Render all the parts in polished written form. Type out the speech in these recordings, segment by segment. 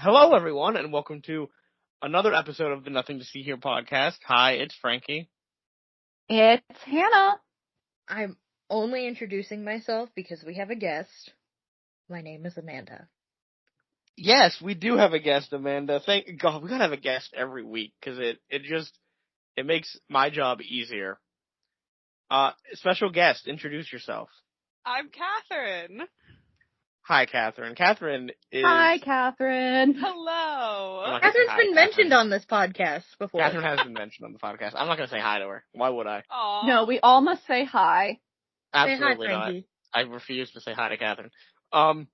Hello, everyone, and welcome to another episode of the Nothing to See Here podcast. Hi, it's Frankie. It's Hannah. I'm only introducing myself because we have a guest. My name is Amanda. Yes, we do have a guest, Amanda. Thank God, we gotta have a guest every week because it makes my job easier. Special guest, introduce yourself. I'm Catherine. Hi, Catherine. Catherine is. Hi, Catherine. Hello. Catherine's been mentioned on this podcast before. Catherine has been mentioned on the podcast. I'm not gonna say hi to her. Why would I? Aww. No, we all must say hi. Absolutely say hi, not. Frankie. I refuse to say hi to Catherine.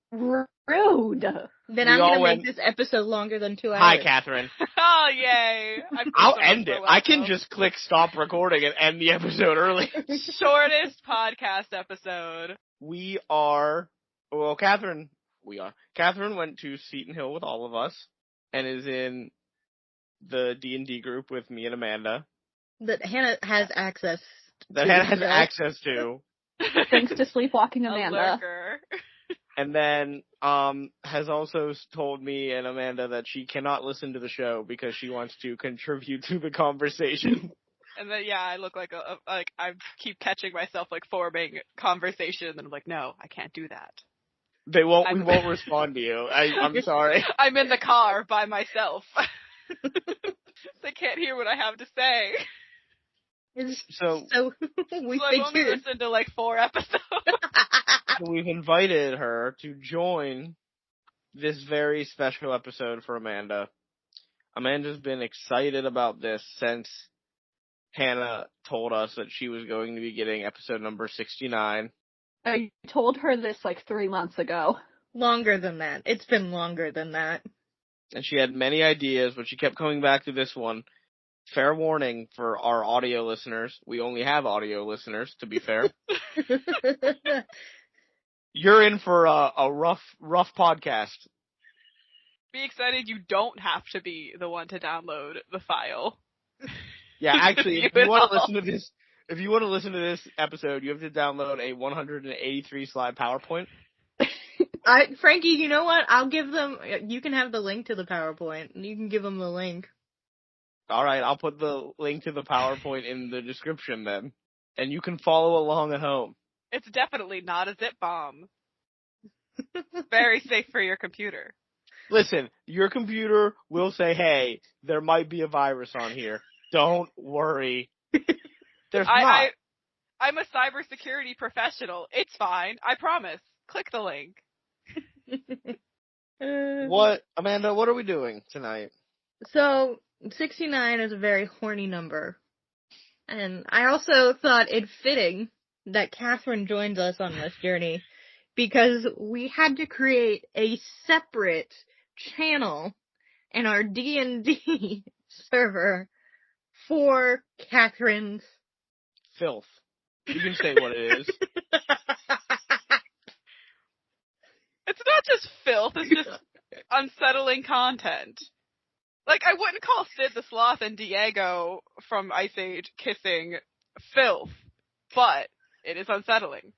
Rude. Then I'm gonna make this episode longer than 2 hours. Hi, Catherine. Oh, yay. I'll end it. I can just click stop recording and end the episode early. Shortest podcast episode. Catherine went to Seton Hill with all of us and is in the D&D group with me and Amanda. That Hannah has access to. Thanks to sleepwalking A Amanda. lurker. And then has also told me and Amanda that she cannot listen to the show because she wants to contribute to the conversation. And then, yeah, I look like I keep catching myself, forming conversation, and I'm like, no, I can't do that. We won't respond to you. I'm sorry. I'm in the car by myself. They can't hear what I have to say. So I've only listened to 4 episodes. We've invited her to join this very special episode for Amanda. Amanda's been excited about this since Hannah told us that she was going to be getting episode number 69. I told her this 3 months ago. Longer than that. It's been longer than that. And she had many ideas, but she kept coming back to this one. Fair warning for our audio listeners. We only have audio listeners, to be fair. You're in for a rough podcast. Be excited you don't have to be the one to download the file. Yeah, actually, if you want to listen to this episode, you have to download a 183 slide PowerPoint. Frankie, you know what? I'll give them. You can have the link to the PowerPoint. You can give them the link. All right, I'll put the link to the PowerPoint in the description then, and you can follow along at home. It's definitely not a zip bomb. Very safe for your computer. Listen, your computer will say, hey, there might be a virus on here. Don't worry. There's not. I'm a cybersecurity professional. It's fine. I promise. Click the link. Amanda, what are we doing tonight? So, 69 is a very horny number. And I also thought it fitting that Catherine joins us on this journey because we had to create a separate channel in our D&D server for Catherine's filth. You can say what it is. It's not just filth, it's just unsettling content. I wouldn't call Sid the Sloth and Diego from Ice Age kissing filth, but it is unsettling.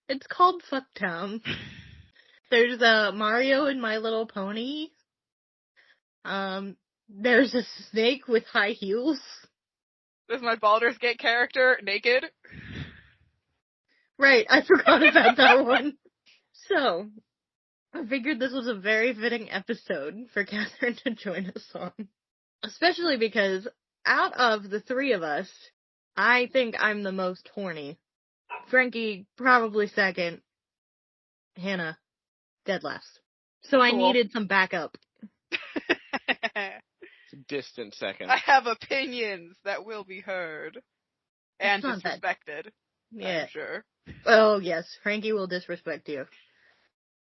It's called Fucktown. There's Mario and My Little Pony. There's a snake with high heels. There's my Baldur's Gate character, naked. Right, I forgot about that one. So, I figured this was a very fitting episode for Catherine to join us on. Especially because, out of the 3 of us, I think I'm the most horny. Frankie, probably second. Hannah, dead last. So I needed some backup. Distant second. I have opinions that will be heard. And disrespected. Yeah. I'm sure. Oh, yes. Frankie will disrespect you.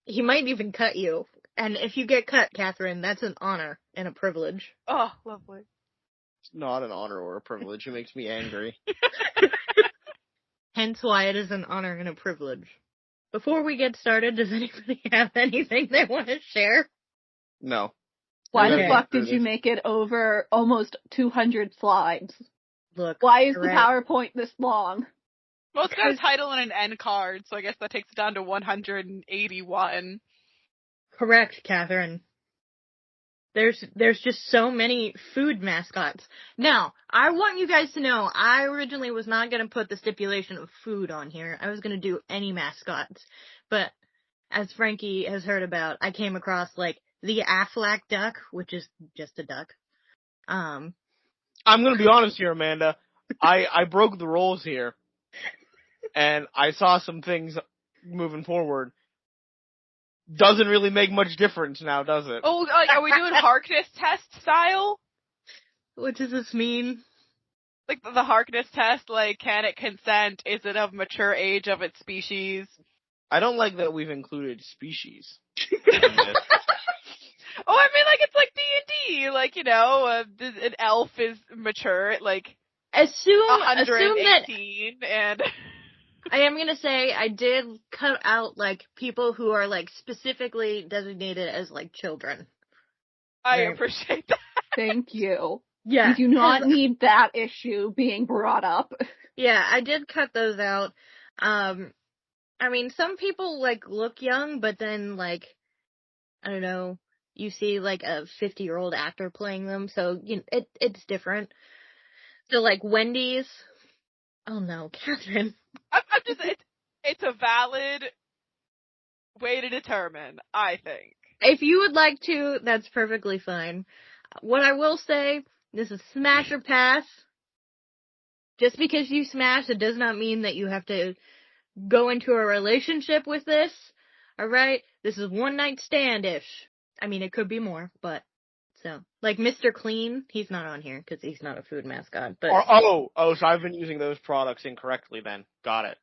He might even cut you. And if you get cut, Catherine, that's an honor and a privilege. Oh, lovely. It's not an honor or a privilege. It makes me angry. Hence why it is an honor and a privilege. Before we get started, does anybody have anything they want to share? No. Why the fuck did you make it over almost 200 slides? Look. Why is the PowerPoint this long? Well, it's got a title and an end card, so I guess that takes it down to 181. Correct, Catherine. There's just so many food mascots. Now, I want you guys to know, I originally was not going to put the stipulation of food on here. I was going to do any mascots. But, as Frankie has heard about, I came across, like, the Aflac duck, which is just a duck. I'm going to be honest here, Amanda. I broke the rules here. And I saw some things moving forward. Doesn't really make much difference now, does it? Oh, like, are we doing Harkness test style? What does this mean? Like the Harkness test, like, can it consent? Is it of mature age of its species? I don't like that we've included species. Oh, I mean, like, it's like D&D. Like, you know, an elf is mature at, like, Assume 118, that, and... I am gonna say, I did cut out, like, people who are, like, specifically designated as, like, children. I Right. appreciate that. Thank you. Yeah. We do not need that issue being brought up. Yeah, I did cut those out. I mean, some people, like, look young, but then, like, I don't know, you see, like, a 50-year-old actor playing them, so, you know, it's different. So, like, Wendy's. Oh no, Catherine. I'm just, it's a valid way to determine, I think. If you would like to, that's perfectly fine. What I will say, this is smash or pass. Just because you smash, it does not mean that you have to go into a relationship with this. Alright? This is one night stand-ish. I mean, it could be more, but, so. Like Mr. Clean, he's not on here, because he's not a food mascot, but. So I've been using those products incorrectly then. Got it.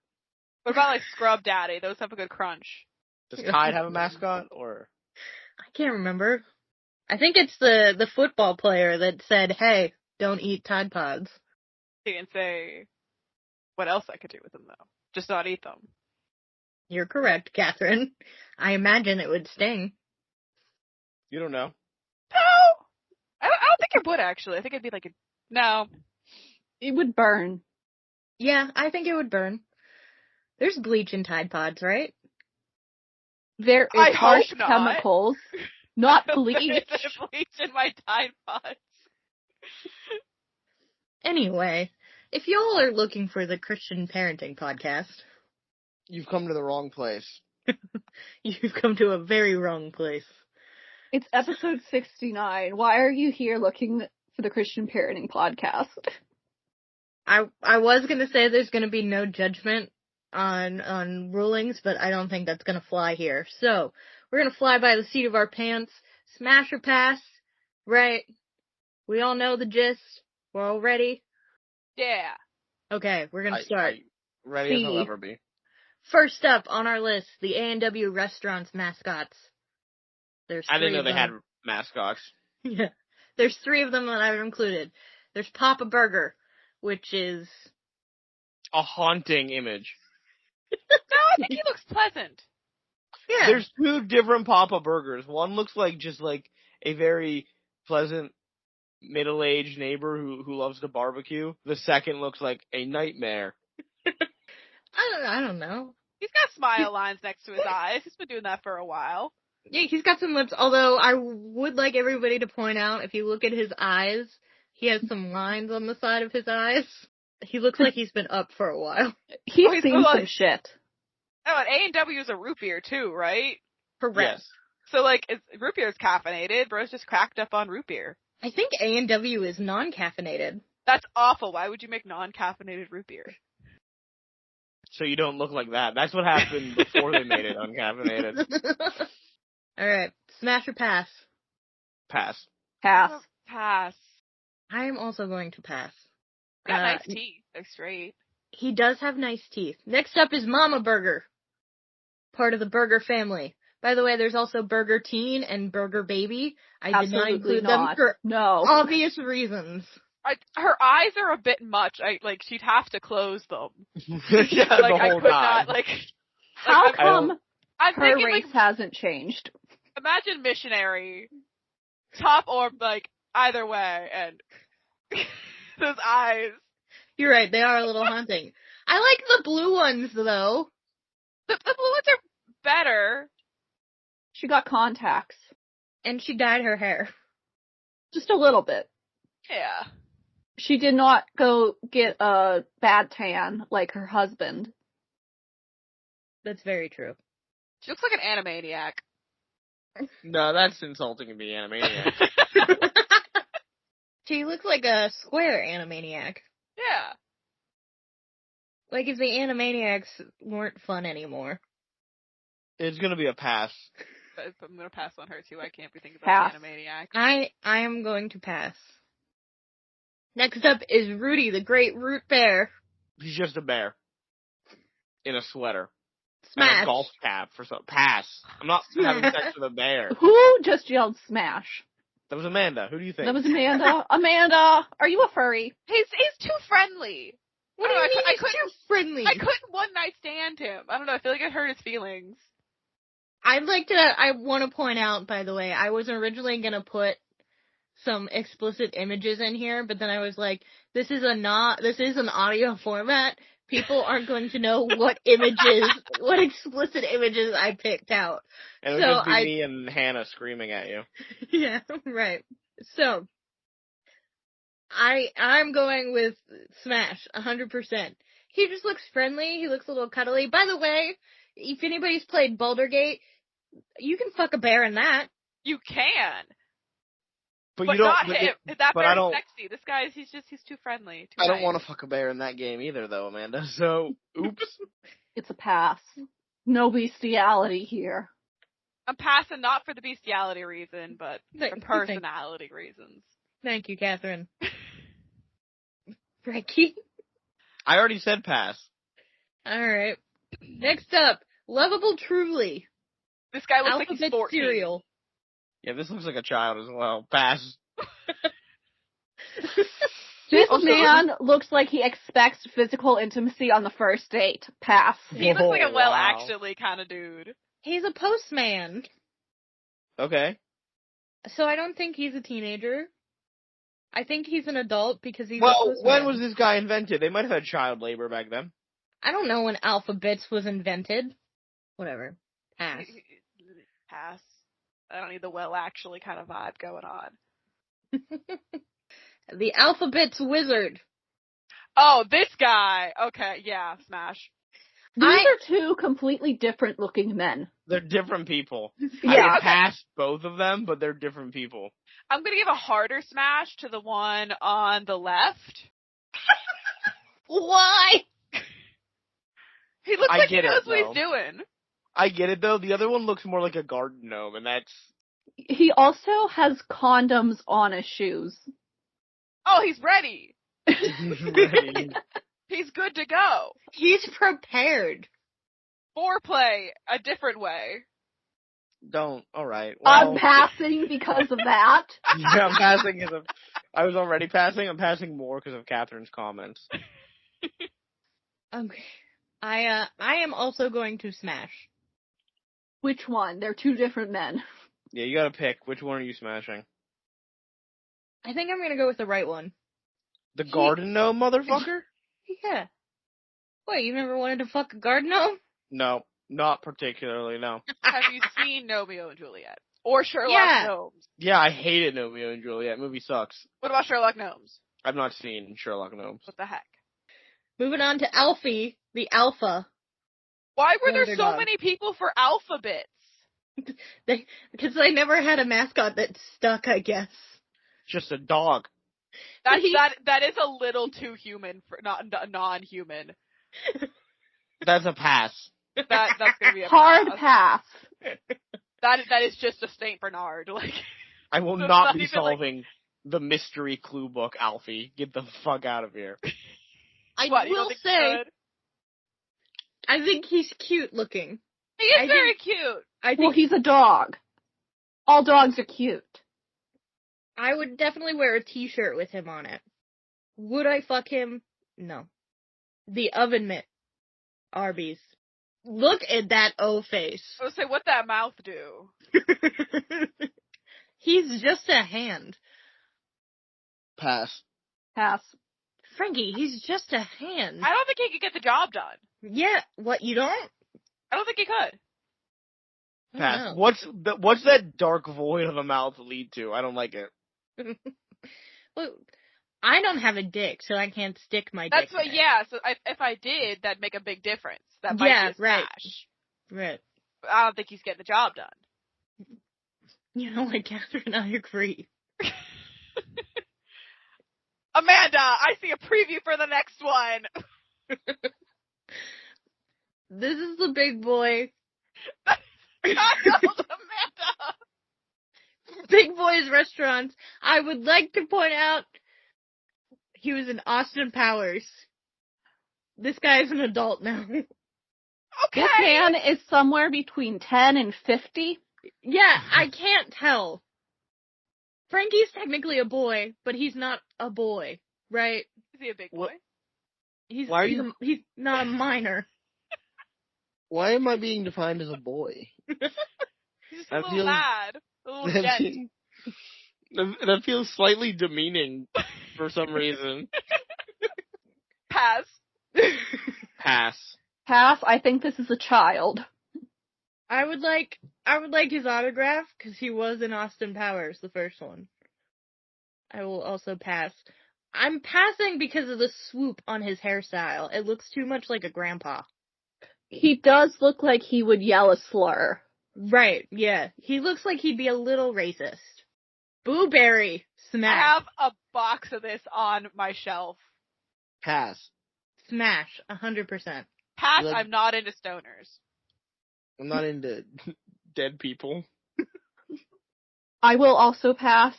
What about, like, Scrub Daddy? Those have a good crunch. Does Tide have a mascot, or? I can't remember. I think it's the football player that said, hey, don't eat Tide Pods. He didn't say what else I could do with them, though. Just not eat them. You're correct, Catherine. I imagine it would sting. You don't know. No! I don't think it would, actually. I think it'd be like no. It would burn. Yeah, I think it would burn. There's bleach in Tide Pods, right? There is I harsh hope not. chemicals, not bleach. There's bleach in my Tide Pods. Anyway, if y'all are looking for the Christian Parenting Podcast, You've come to the wrong place. you've come to a very wrong place. It's episode 69. Why are you here looking for the Christian Parenting Podcast? I was gonna say there's gonna be no judgment on rulings, but I don't think that's gonna fly here. So, we're gonna fly by the seat of our pants, smash or pass, right? We all know the gist. We're all ready? Yeah. Okay, we're gonna start. Ready as I'll ever be. First up on our list, the A&W Restaurants mascots. There's I didn't know of they them. had mascots. Yeah. There's 3 of them that I've included. There's Papa Burger, which is... A haunting image. No, I think he looks pleasant. Yeah. There's 2 different Papa Burgers. One looks like just like a very pleasant middle-aged neighbor who loves to barbecue. The second looks like a nightmare. I don't know. He's got smile lines next to his eyes. He's been doing that for a while. Yeah, he's got some lips, although I would like everybody to point out, if you look at his eyes, he has some lines on the side of his eyes. He looks like he's been up for a while. He's seen some shit. Oh, and A&W is a root beer too, right? Correct. Yes. So, like, root beer is caffeinated. Bro's just cracked up on root beer. I think A&W is non-caffeinated. That's awful. Why would you make non-caffeinated root beer? So you don't look like that. That's what happened before they made it uncaffeinated. Alright, smash or pass? Pass. Pass. Pass. I am also going to pass. Got nice teeth. They're straight. He does have nice teeth. Next up is Mama Burger. Part of the Burger family. By the way, there's also Burger Teen and Burger Baby. I did not include them for obvious reasons. Her eyes are a bit much. She'd have to close them. Yeah, like, the whole I could time. not, like... How come I'm her thinking, race hasn't changed? Imagine missionary, top or, like, either way, and those eyes. You're right, they are a little haunting. I like the blue ones, though. The blue ones are better. She got contacts. And she dyed her hair. Just a little bit. Yeah. She did not go get a bad tan like her husband. That's very true. She looks like an animaniac. No, that's insulting to be Animaniac. She looks like a square Animaniac. Yeah. Like if the Animaniacs weren't fun anymore. It's gonna be a pass. But I'm gonna pass on her too. I can't be thinking Pass. about the animaniac. I am going to pass. Next up is Rudy, the Great Root Bear. He's just a bear. In a sweater. And Smash. a golf cap for some. Pass. I'm not having sex with a bear. Who just yelled smash? That was Amanda. Who do you think? That was Amanda. Amanda, are you a furry? He's too friendly. What do you mean I he's couldn't- too friendly? I couldn't one night stand him. I don't know. I feel like it hurt his feelings. I want to point out, by the way, I was originally going to put some explicit images in here, but then I was like, this is an audio format. People aren't going to know what explicit images I picked out. And it would just be me and Hannah screaming at you. Yeah, right. So, I'm going with Smash, 100%. He just looks friendly, he looks a little cuddly. By the way, if anybody's played Baldur's Gate, you can fuck a bear in that. You can. But But you don't. not but him. it- That but bear's I don't. sexy. This guy's he's too friendly. Too I don't nice. want to fuck a bear in that game either, though, Amanda. So, oops. It's a pass. No bestiality here. I'm passing not for the bestiality reason, but for Thank- personality reasons. Thank you, Catherine. Frankie? I already said pass. Alright. Next up, Lovable Truly. This guy looks like Alphabet he's 14. cereal. Yeah, this looks like a child as well. Pass. This Also- man looks like he expects physical intimacy on the first date. Pass. He looks like a Whoa, well wow. actually kind of dude. He's a postman, Okay. so I don't think he's a teenager. I think he's an adult because he's a Well, postman. when was this guy invented? They might have had child labor back then. I don't know when alphabets was invented. Whatever. Pass. Pass. I don't need the well actually kind of vibe going on. The alphabets wizard. Oh, this guy. Okay, yeah, smash. These are two completely different looking men. They're different people. Yeah. I could pass both of them, but they're different people. I'm gonna give a harder smash to the one on the left. Why? He looks I like he get it, knows what though. he's doing. I get it, though. The other one looks more like a garden gnome, and that's... He also has condoms on his shoes. Oh, he's ready. Ready. He's good to go. He's prepared. Foreplay a different way. Don't. Alright. I'm passing because of that. Yeah, I'm passing because of... I was already passing. I'm passing more because of Catherine's comments. Okay. I am also going to smash. Which one? They're two different men. Yeah, you gotta pick. Which one are you smashing? I think I'm gonna go with the right one. The garden gnome, motherfucker? Yeah. Wait, you never wanted to fuck a garden gnome? No, not particularly, no. Have you seen Romeo and Juliet? Or Sherlock Yeah. Gnomes? Yeah, I hated Romeo and Juliet. Movie sucks. What about Sherlock Gnomes? I've not seen Sherlock Gnomes. What the heck? Moving on to Alfie, the alpha. Why were there Underdog. so many people for alphabets? Because they never had a mascot that stuck, I guess. Just a dog. That is a little too human for not non-human. That's a pass. That's gonna be a Hard pass. pass. That is just a Saint Bernard. Like I will It's not not be even like- solving the mystery clue book, Alfie. Get the fuck out of here. I what? You don't will think say, he's good? I think he's cute looking. He is I very cute. I Well, think he's a dog. All dogs are cute. I would definitely wear a t-shirt with him on it. Would I fuck him? No. The oven mitt. Arby's. Look at that O face. I would say, what that mouth do? He's just a hand. Pass. Pass. Frankie, he's just a hand. I don't think he could get the job done. Yeah, what, you don't? I don't think he could. I Pass. don't know. What's that dark void of a mouth lead to? I don't like it. Well, I don't have a dick, so I can't stick my dick. That's what. in it. Yeah. So if I did, that'd make a big difference. That might be a smash. Right. But I don't think he's getting the job done. You know, like Catherine and I agree. Amanda, I see a preview for the next one. This is the big boy. Amanda. Big Boy's Restaurants. I would like to point out he was in Austin Powers. This guy's an adult now. Okay. This man is somewhere between 10 and 50. Yeah, I can't tell. Frankie's technically a boy, but he's not a boy, right? Is he a big boy? He's not a minor. Why am I being defined as a boy? He's just a little lad. A little gent. That feels slightly demeaning for some reason. Pass. Pass. Pass, I think this is a child. I would like his autograph because he was in Austin Powers, the first one. I will also pass. I'm passing because of the swoop on his hairstyle. It looks too much like a grandpa. He does look like he would yell a slur. Right, yeah. He looks like he'd be a little racist. Booberry, smash. I have a box of this on my shelf. Pass. Smash, 100%. Pass, I'm not into stoners. I'm not into dead people. I will also pass.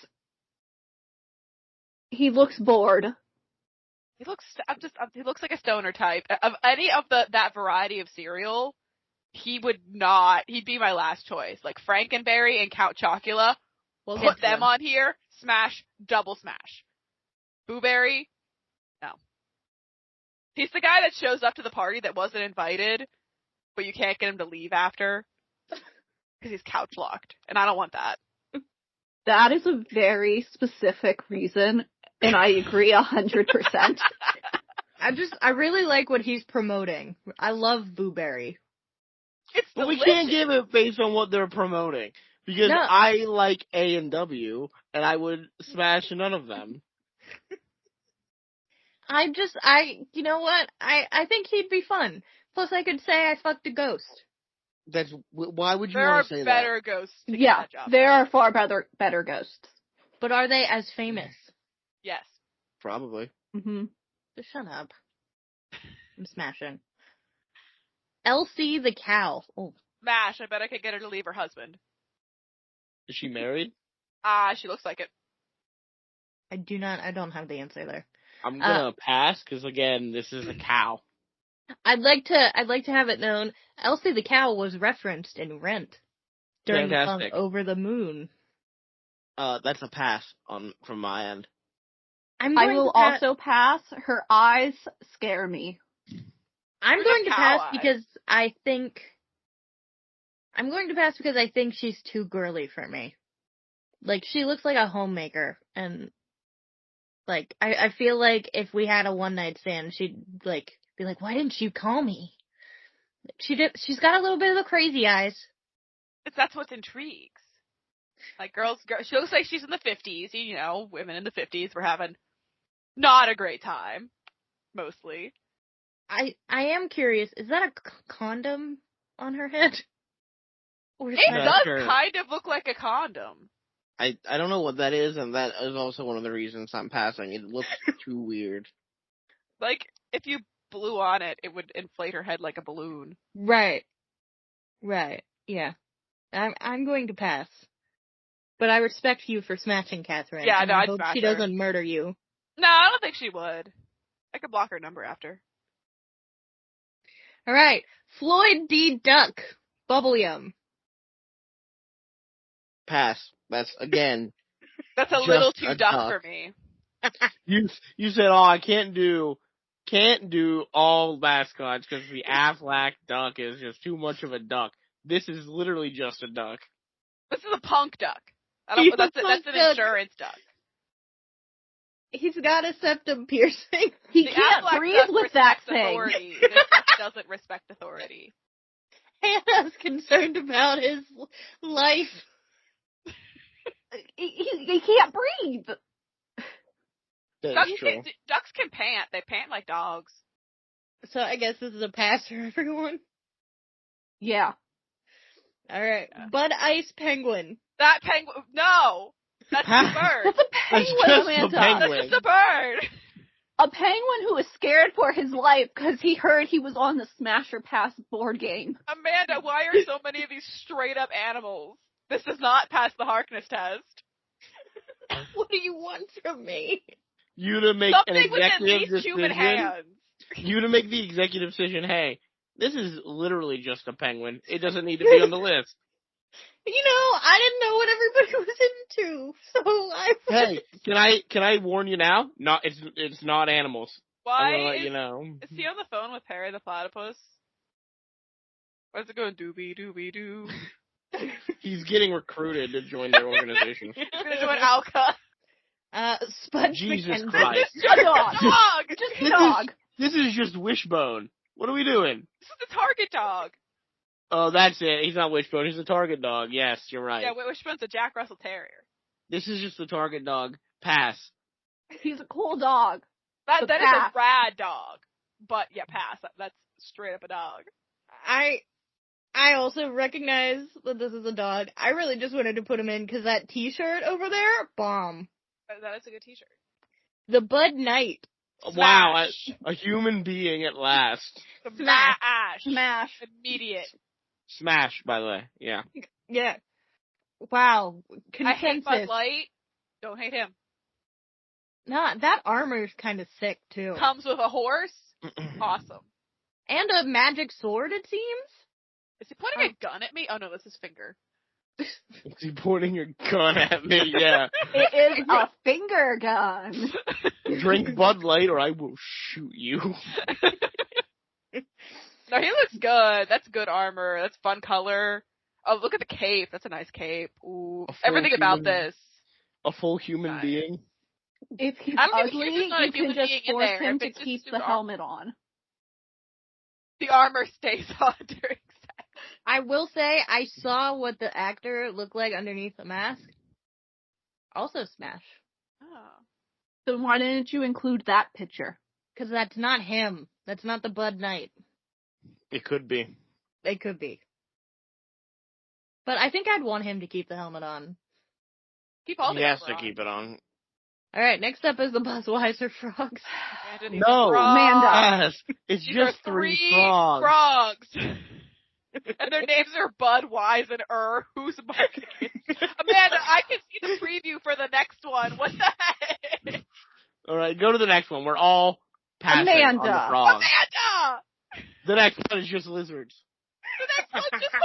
He looks bored. He looks like a stoner type. Of any of that variety of cereal, he'd be my last choice. Like Frankenberry and Count Chocula, We'll put them on here, smash, double smash. Booberry, no. He's the guy that shows up to the party that wasn't invited, but you can't get him to leave after. Because he's couch locked, and I don't want that. That is a very specific reason, and I agree 100%. I really like what he's promoting. I love Booberry. It's But delicious. we can't give it based on what they're promoting. Because No. I like A&W, and I would smash none of them. You know what? I think he'd be fun. Plus I could say I fucked a ghost. Why would you There are want to say better ghosts to get Yeah, that job there done. are far better ghosts. But are they as famous? Yes. that? Probably. Mm-hmm. Just shut up. I'm smashing. Elsie the cow. Oh. Mash, I bet I could get her to leave her husband. Is she married? She looks like it. I don't have the answer there. I'm gonna pass, because again, this is a cow. I'd like to have it known Elsie the cow was referenced in Rent during the song Fantastic. Over the Moon. That's a pass from my end. I will also pass. Her eyes scare me. I'm They're going to cow pass eyes. because I think she's too girly for me. Like, she looks like a homemaker, and like I feel like if we had a one night stand, she'd like be like, "Why didn't you call me?" She's got a little bit of the crazy eyes. That's what intrigues. Like girls, she looks like she's in the 50s. You know, women in the 50s were having not a great time, mostly. I am curious. Is that a condom on her head? Or is It that does sure. kind of look like a condom. I don't know what that is, and that is also one of the reasons I'm passing. It looks too weird. Like, if you blew on it, it would inflate her head like a balloon. right? Right. Yeah. I'm going to pass. But I respect you for smashing Catherine. Yeah, and no, I I'd hope smash she her. doesn't murder you. No, I don't think she would. I could block her number after. All right, Floyd D. Duck, Bubble Yum. Pass. That's, again, That's a Just little too a duck duck. for me. you said, oh, I can't do all mascots because the Aflac duck is just too much of a duck. This is literally just a duck. This is a punk duck. He's That's a an punk duck. insurance duck. He's got a septum piercing. He The can't Aflac breathe duck with that respects thing. authority. This duck doesn't respect authority. Hannah's concerned about his life. He They can't breathe. That is true. Ducks can pant. They pant like dogs. So I guess this is a pass for everyone. Yeah. All right. Yeah. Bud Ice Penguin. That penguin. No, that's a bird. That's a That's penguin, just a Amanda. penguin. That's just a bird. A penguin who was scared for his life because he heard he was on the Smash or Pass board game. Amanda, why are so many of these straight up animals? This does not pass the Harkness test. What do you want from me? You to make Something an with at executive least human decision. hands. You to make the executive decision. Hey, this is literally just a penguin. It doesn't need to be on the list. You know, I didn't know what everybody was into, so I. Hey, can I warn you now? It's not animals. I'm Why gonna let you know. is he on the phone with Harry the Platypus? Why is it going doobie doobie doo? He's getting recruited to join their organization. He's gonna join Alka. Sponge Jesus McKenzie. Christ. Just a dog. dog. Just a dog. This is just Wishbone. What are we doing? This is the target dog. Oh, that's it. He's not Wishbone. He's a target dog. Yes, you're right. Yeah, Wishbone's a Jack Russell Terrier. This is just the target dog. Pass. He's a cool dog. That The is pass. a rad dog. But yeah, pass. That's straight up a dog. I also recognize that this is a dog. I really just wanted to put him in because that T-shirt over there, bomb. That is a good T-shirt. The Bud Knight. Wow, Smash. a human being at last. Smash. Smash. Immediate. Smash, by the way. Yeah. Yeah. Wow. I hate Bud Consensus. Light. Don't hate him. Nah, that armor's kind of sick too. Comes with a horse. Awesome. And a magic sword, it seems. Is he pointing a gun at me? Oh no, that's his finger. Is he pointing your gun at me? Yeah. It is a finger gun. Drink Bud Light or I will shoot you. No, he looks good. That's good armor. That's fun color. Oh, look at the cape. That's a nice cape. Ooh. A full Everything about human- this. A full human Nice. being. If he's I don't give a shit if ugly, there's not a you can human just being in force there. him If to it's just keep suit the armor. helmet on. The armor stays on during sex. I will say I saw what the actor looked like underneath the mask. Also Smash. Oh. Then why didn't you include that picture? Because that's not him. That's not the Bud Knight. It could be. It could be. But I think I'd want him to keep the helmet on. Keep all the He has armor to on. keep it on. Alright, next up is the Buzzweiser frogs. Amanda needs No. frogs. Amanda. Yes. It's These just are three three frogs. And their names are Bud, Wise, and Who's marketing it? Amanda, I can see the preview for the next one. What the heck? Alright, go to the next one. We're all passing on the Amanda. frogs. Amanda! The next one is just lizards. The next one's just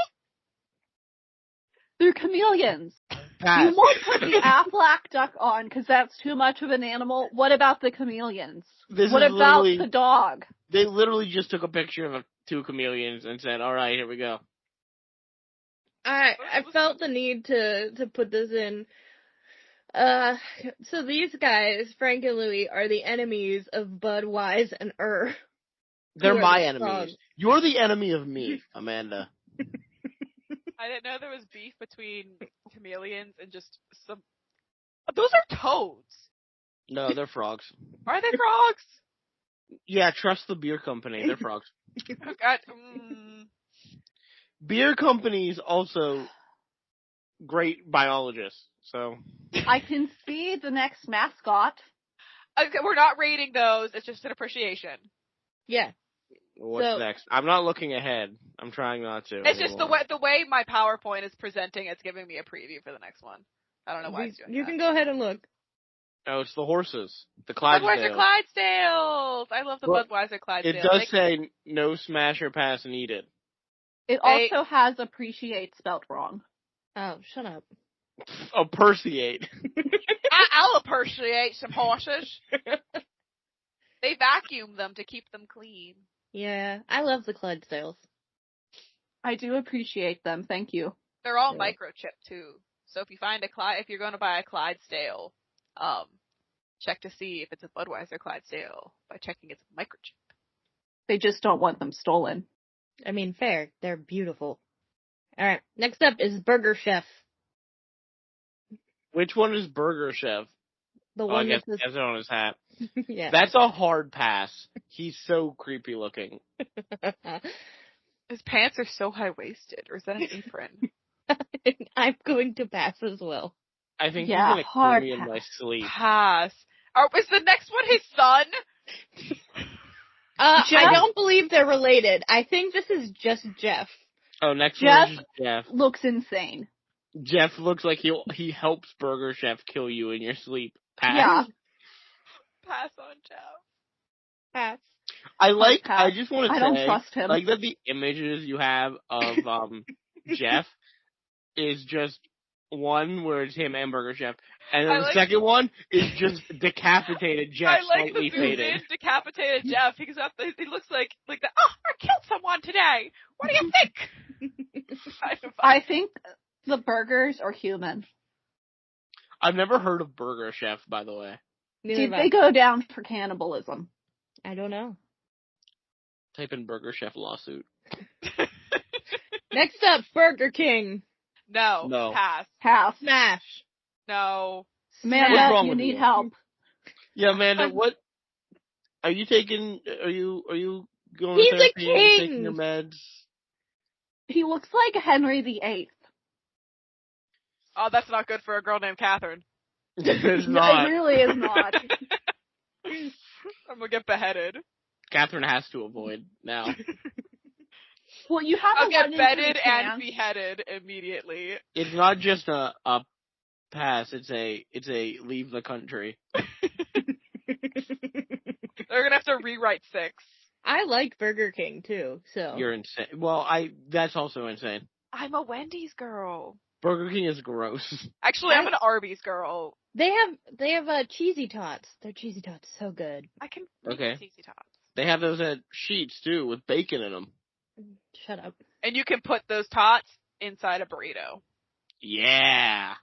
They're chameleons. Pass. You won't put the Aflac duck on because that's too much of an animal. What about the chameleons? This What is about literally- the dog? They literally just took a picture of two chameleons and said, alright, here we go. I felt the need to put this in. So these guys, Frank and Louie, are the enemies of Bud, Wise, and They're Who are my the enemies. frogs? You're the enemy of me, Amanda. I didn't know there was beef between chameleons and just some. Those are toads. No, they're frogs. Are they frogs? Yeah, trust the beer company. They're frogs. Oh, God. Beer companies also great biologists. So I can see the next mascot. Okay, we're not rating those. It's just an appreciation. Yeah. what's So- next? I'm not looking ahead. I'm trying not to. It's just the anymore. way my PowerPoint is presenting. It's giving me a preview for the next one. I don't know why it's doing You that. can go ahead and look. Oh, it's the horses. The Budweiser Clydesdales. Clydesdales. I love the Well, Budweiser Clydesdales. It does say no smash or pass and eat it. It They- also has appreciate spelt wrong. Oh, shut up. Appreciate. I'll appreciate some horses. They vacuum them to keep them clean. Yeah, I love the Clydesdales. I do appreciate them. Thank you. They're all Yeah. microchipped too. So if you find if you're going to buy a Clydesdale, check to see if it's a Budweiser Clydesdale by checking its microchip. They just don't want them stolen. I mean, fair. They're beautiful. Alright, next up is Burger Chef. Which one is Burger Chef? The I one guess that he has it on his hat. says, yeah. That's a hard pass. He's so creepy looking. His pants are so high-waisted, or is that an apron? I'm going to pass as well. I think Yeah, he's gonna kill hard me in pass. my sleep. Pass. Oh, is the next one his son? I Jeff? don't believe they're related. I think this is just Jeff. Oh, next Jeff? one is Jeff. Looks insane. Jeff looks like he helps Burger Chef kill you in your sleep. Pass. Yeah. Pass on Jeff. Pass. I just want to say, I don't trust him. like that the images you have of Jeff is just one where it's him and Burger Chef, and then the second one is just decapitated Jeff, I like slightly the zoom faded. in decapitated Jeff. He goes up. He looks like the. Oh, I killed someone today. What do you think? I think the burgers are human. I've never heard of Burger Chef, by the way. Did they go down for cannibalism? I don't know. Type in Burger Chef lawsuit. Next up, Burger King. No. Pass. Pass. Smash. No. What's Amanda, wrong you with need you? help. Yeah, Amanda, what are you taking? Are you going He's to a therapy? king! Taking your meds? He looks like Henry VIII. Oh, that's not good for a girl named Catherine. It's No, not. it really is not. I'm gonna get beheaded. Catherine has to avoid now. Well, you have I'll a get 1 in 3 bedded and chance. beheaded immediately. It's not just a pass. It's a leave the country. They're gonna have to rewrite 6. I like Burger King too, so. You're insane. Well, that's also insane. I'm a Wendy's girl. Burger King is gross. Actually, I'm an Arby's girl. They have cheesy tots. Their cheesy tots so good. I can Okay. make cheesy tots. They have those at Sheets too, with bacon in them. Shut up. And you can put those tots inside a burrito. Yeah.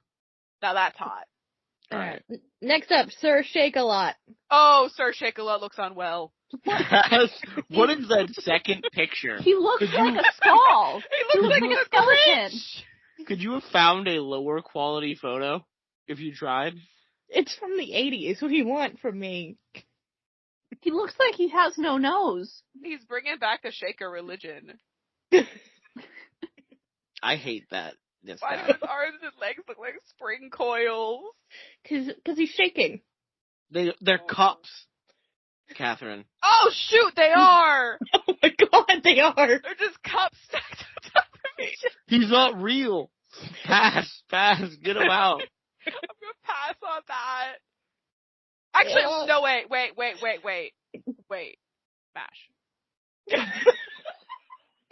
Now that's hot. All right. Next up, Sir Shake-a-Lot. Oh, Sir Shake-a-Lot looks unwell. What is that second picture? He looks like a skull. He looks like a skeleton. Grinch. Could you have found a lower quality photo if you tried? It's from the 80s. What do you want from me? He looks like he has no nose. He's bringing back the Shaker religion. I hate that. Why do his arms and legs look like spring coils? Cause he's shaking. They're cups, Catherine. Oh shoot, they are! Oh my god, they are. They're just cups stacked on top of each other. He's not real. Pass, get him out. I'm gonna pass on that. Actually, no, wait. Smash.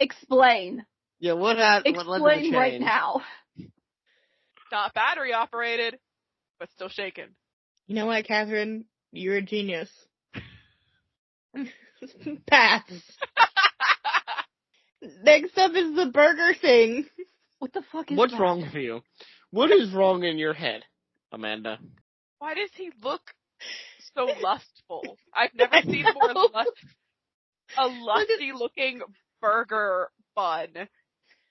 Explain. Yeah, what led to the Explain change? right now. Not battery operated, but still shaking. You know what, Catherine? You're a genius. Pass. Next up is the Burger Thing. What the fuck is What's that? wrong with you? What is wrong in your head, Amanda? Why does he look so lustful? I've never seen a lusty looking burger bun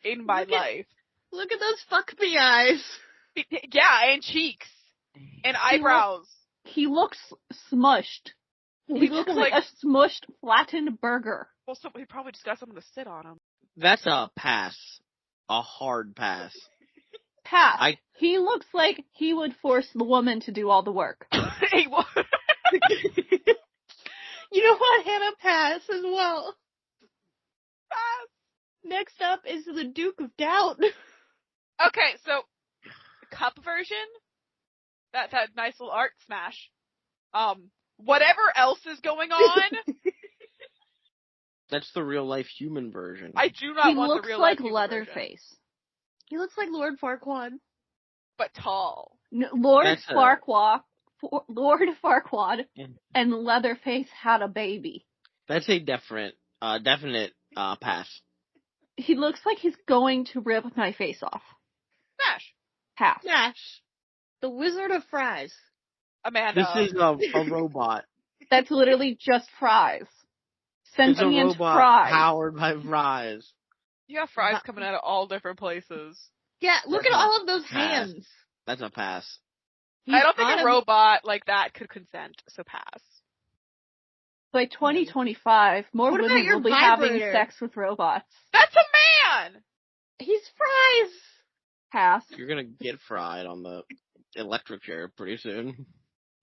in my life. Look at those fuck me eyes. Yeah, and cheeks. And eyebrows. He looks smushed. He looks like a smushed, flattened burger. Well, he probably just got someone to sit on him. That's a pass. A hard pass. Pass. He looks like he would force the woman to do all the work. He would. You know what, Hannah? Pass as well. Pass. Next up is the Duke of Doubt. Okay, so cup version. That nice little art smash. Whatever else is going on, That's the real life human version. I do not He want looks the real like life human version. Leatherface. He looks like Lord Farquaad. But tall. Lord That's Farquaad Yeah. and Leatherface had a baby. That's a definite pass. He looks like he's going to rip my face off. Smash. Pass. Nash. The Wizard of Fries. Amanda. This is a robot. That's literally just fries. It's a Sentient robot fries. powered by fries. You have fries coming out of all different places. Yeah, look at all of those Pass. hands. That's a pass. I don't think a robot like that could consent, so pass. By 2025, more What about women your will be having vibrator? sex with robots. That's a man! He's fries! Pass. You're gonna get fried on the electric chair pretty soon.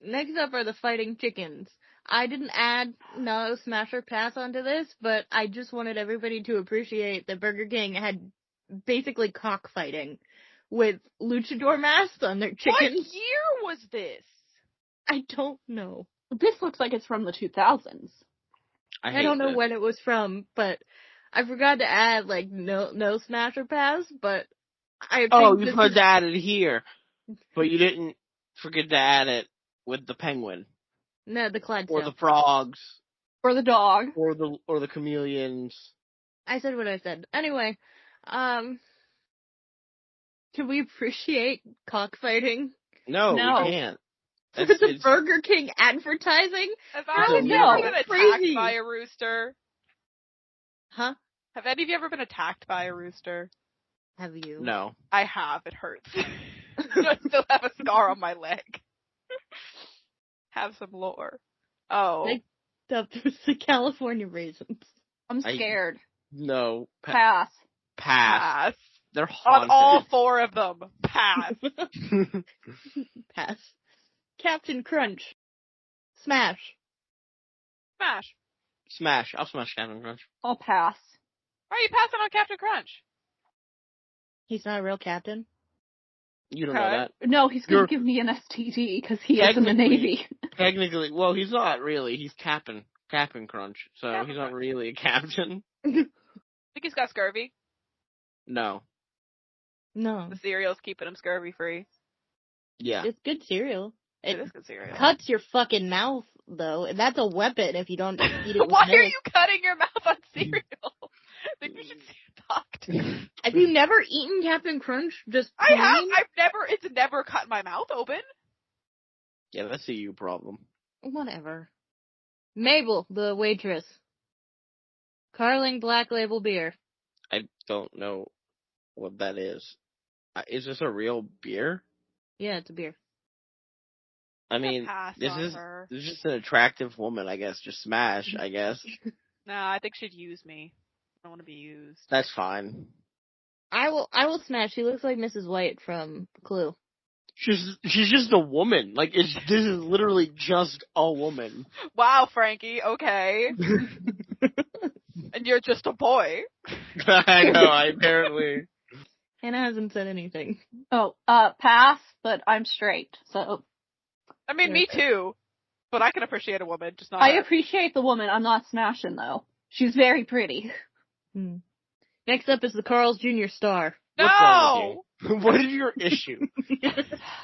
Next up are the fighting chickens. I didn't add no smash or pass onto this, but I just wanted everybody to appreciate that Burger King had basically cockfighting with luchador masks on their chickens. What year was this? I don't know. This looks like it's from the 2000s. I don't know when it was from, but I forgot to add, like, no smash or pass, but I think Oh, you this forgot is... to add it here, but you didn't forget to add it with the penguin. No, the Clydesdale. Or the frogs. Or the dog. Or the chameleons. I said what I said. Anyway, can we appreciate cockfighting? No, No. we can't. For the Burger King advertising? Have How any of you no? ever been attacked Crazy. by a rooster? Huh? Have any of you ever been attacked by a rooster? Have you? No. I have. It hurts. I still have a scar on my leg. Have some lore. Oh. Next up was the California raisins. I'm scared. No. Pass. Pass. Pass. They're haunted. On all 4 of them. Pass. Pass. Captain Crunch. Smash. Smash. Smash. I'll smash Captain Crunch. I'll pass. Why are you passing on Captain Crunch? He's not a real captain. You don't know Okay. that. No, he's going to give me an STD because he is in the Technically- Navy. Technically, well, he's not really. He's Captain Crunch, so Captain he's not Crunch. really a captain. Think he's got scurvy? No. No. The cereal's keeping him scurvy free. Yeah. It's good cereal. It is good cereal. Cuts your fucking mouth, though, and that's a weapon if you don't eat it with Why milk. are you cutting your mouth on cereal? I think you should see a doctor. Have you never eaten Captain Crunch? Just I have. plain? It's never cut my mouth open. Yeah, that's a you problem. Whatever. Mabel, the waitress. Carling Black Label beer. I don't know what that is. Is this a real beer? Yeah, it's a beer. I mean, Pass this on is her. just an attractive woman, I guess. Just smash, I guess. No, I think she'd use me. I don't want to be used. That's fine. I will smash. She looks like Mrs. White from Clue. She's just a woman. Like this is literally just a woman. Wow, Frankie. Okay. And you're just a boy. I know. Apparently. Hannah hasn't said anything. Oh, pass, but I'm straight, so. I mean, me too. But I can appreciate a woman, just not I her. appreciate the woman. I'm not smashing, though. She's very pretty. Next up is the Carl's Jr. Star. What's wrong No! with you? What is your issue?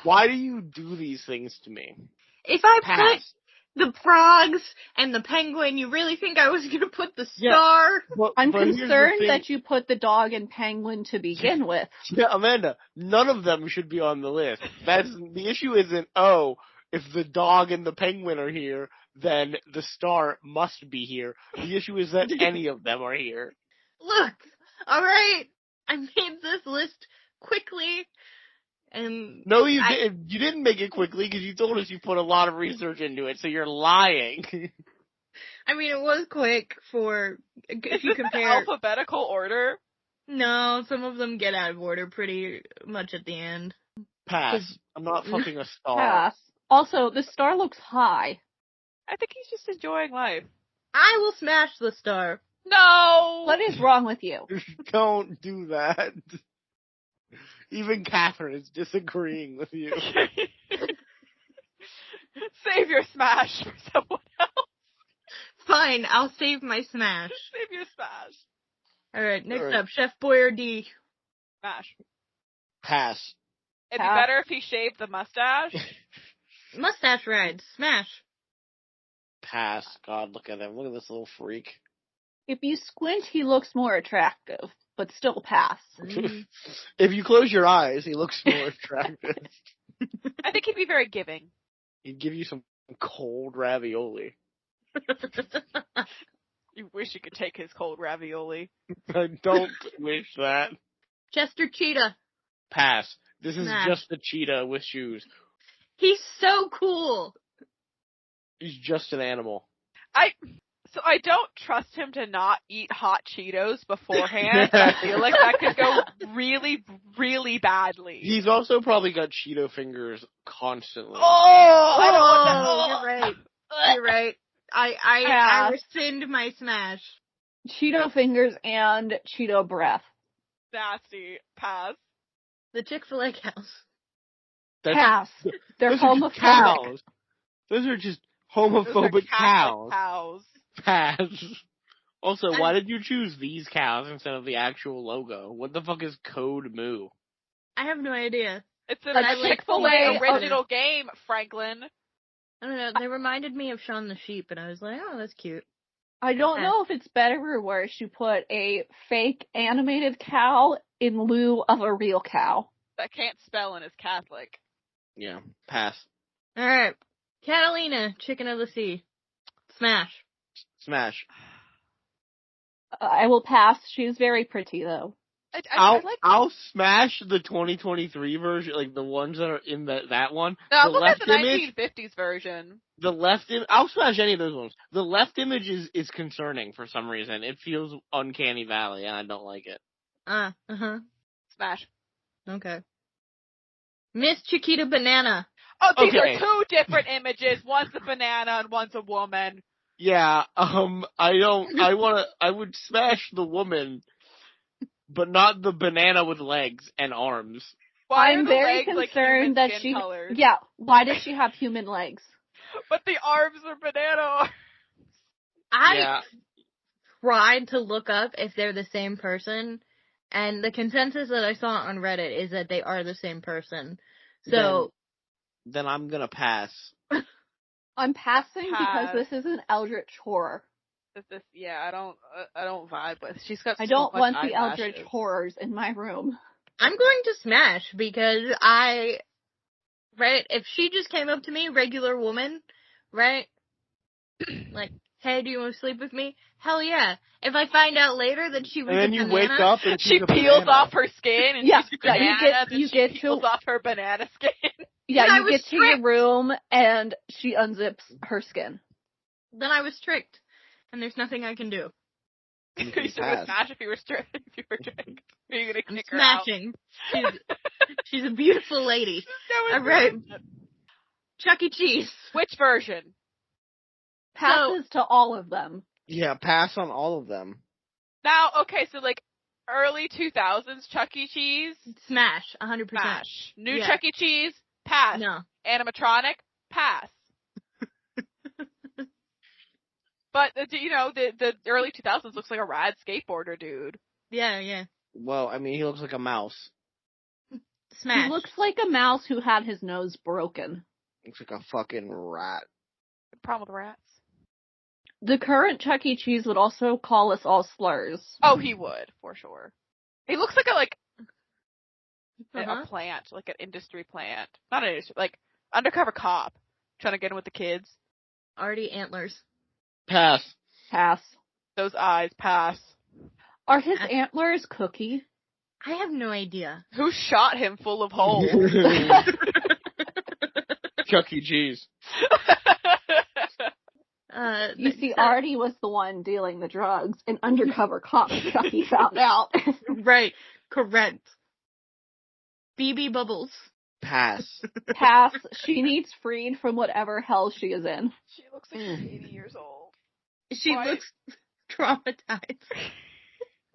Why do you do these things to me? If I Pass. put the frogs and the penguin, you really think I was gonna put the Yeah. star? I'm But here's the concerned thing. that you put the dog and penguin to begin with. Yeah, Amanda, none of them should be on the list. The issue isn't, if the dog and the penguin are here, then the star must be here. The issue is that any of them are here. Look, alright, I made this list quickly, and No, you didn't. You didn't make it quickly because you told us you put a lot of research into it, so you're lying. I mean, it was quick for, if you Is this compare. alphabetical order? No, some of them get out of order pretty much at the end. Pass. I'm not fucking a star. Pass. Also, the star looks high. I think he's just enjoying life. I will smash the star. No! What is wrong with you? Don't do that. Even Catherine is disagreeing with you. Save your smash for someone else. Fine, I'll save my smash. Save your smash. Alright, next Alright. up, Chef Boyardee. Smash. Pass. It'd be Pass. better if he shaved the mustache. Mustache rides, smash. Pass. God, look at him. Look at this little freak. If you squint, he looks more attractive, but still pass. If you close your eyes, he looks more attractive. I think he'd be very giving. He'd give you some cold ravioli. You wish you could take his cold ravioli. I don't wish that. Chester Cheetah. Pass. This is Nah. just a cheetah with shoes. He's so cool. He's just an animal. So I don't trust him to not eat hot Cheetos beforehand. I feel like that could go really, really badly. He's also probably got Cheeto fingers constantly. I don't want You're right. You're right. I rescind my smash. Cheeto fingers and Cheeto breath. Nasty. Pass. The Chick-fil-A cows. Pass. They're Those are just homophobic. cows. Those are just Those homophobic are cows. Catholic cows. Pass. Also, why did you choose these cows instead of the actual logo? What the fuck is Code Moo? I have no idea. It's A a Chick-fil-A original game, Franklin. I don't know. They reminded me of Shaun the Sheep, and I was like, oh, that's cute. I don't know if it's better or worse you put a fake animated cow in lieu of a real cow. That can't spell and is Catholic. Yeah, pass. Alright. Catalina, Chicken of the Sea. Smash. Smash. I will pass. She's very pretty, though. I'll smash the 2023 version, like the ones that are in that one. No, I'm the looking at the image, 1950s version. The left I'll smash any of those ones. The left image is concerning for some reason. It feels uncanny valley, and I don't like it. Smash. Okay. Miss Chiquita Banana. Oh, these are two different images. One's a banana and one's a woman. Yeah, I would smash the woman, but not the banana with legs and arms. Why I'm are the very legs concerned like that skin colors? Yeah, why does she have human legs? But the arms are banana arms. I tried to look up if they're the same person, and the consensus that I saw on Reddit is that they are the same person. So then I'm gonna pass. I'm passing because this is an eldritch horror. I don't vibe with. She's got. I don't want the eyelashes. eldritch horrors in my room. I'm going to smash because if she just came up to me, regular woman, right? Like, hey, do you want to sleep with me? Hell yeah. If I find out later that she was and then a you banana, wake up and she peels off her skin and she's a banana, you get peels off her banana skin. Yeah, you get to your room and she unzips her skin. Then I was tricked, and there's nothing I can do. You should smash if you were tricked. Are you gonna kick her smashing. She's a beautiful lady. All right. Chuck E. Cheese. Which version? Passes to all of them. Yeah, pass on all of them. Now, okay, so like early 2000s Chuck E. Cheese? Smash, 100%. Smash. New Chuck E. Cheese? Pass. No. Animatronic? Pass. But, the early 2000s looks like a rad skateboarder dude. Yeah. Well, I mean, he looks like a mouse. Smash. He looks like a mouse who had his nose broken. Looks like a fucking rat. The problem with rats. The current Chuck E. Cheese would also call us all slurs. Oh, he would, for sure. He looks like a plant, like an industry plant. Not an industry, like undercover cop trying to get in with the kids. Artie Antlers. Pass. Those eyes, pass. Are his antlers cookie? I have no idea. Who shot him full of holes? Chuck E. Cheese. You see, Artie was the one dealing the drugs, and undercover cop Chucky found out. Right, correct. BB Bubbles. Pass. She needs freed from whatever hell she is in. She looks like she's 80 years old. She looks traumatized.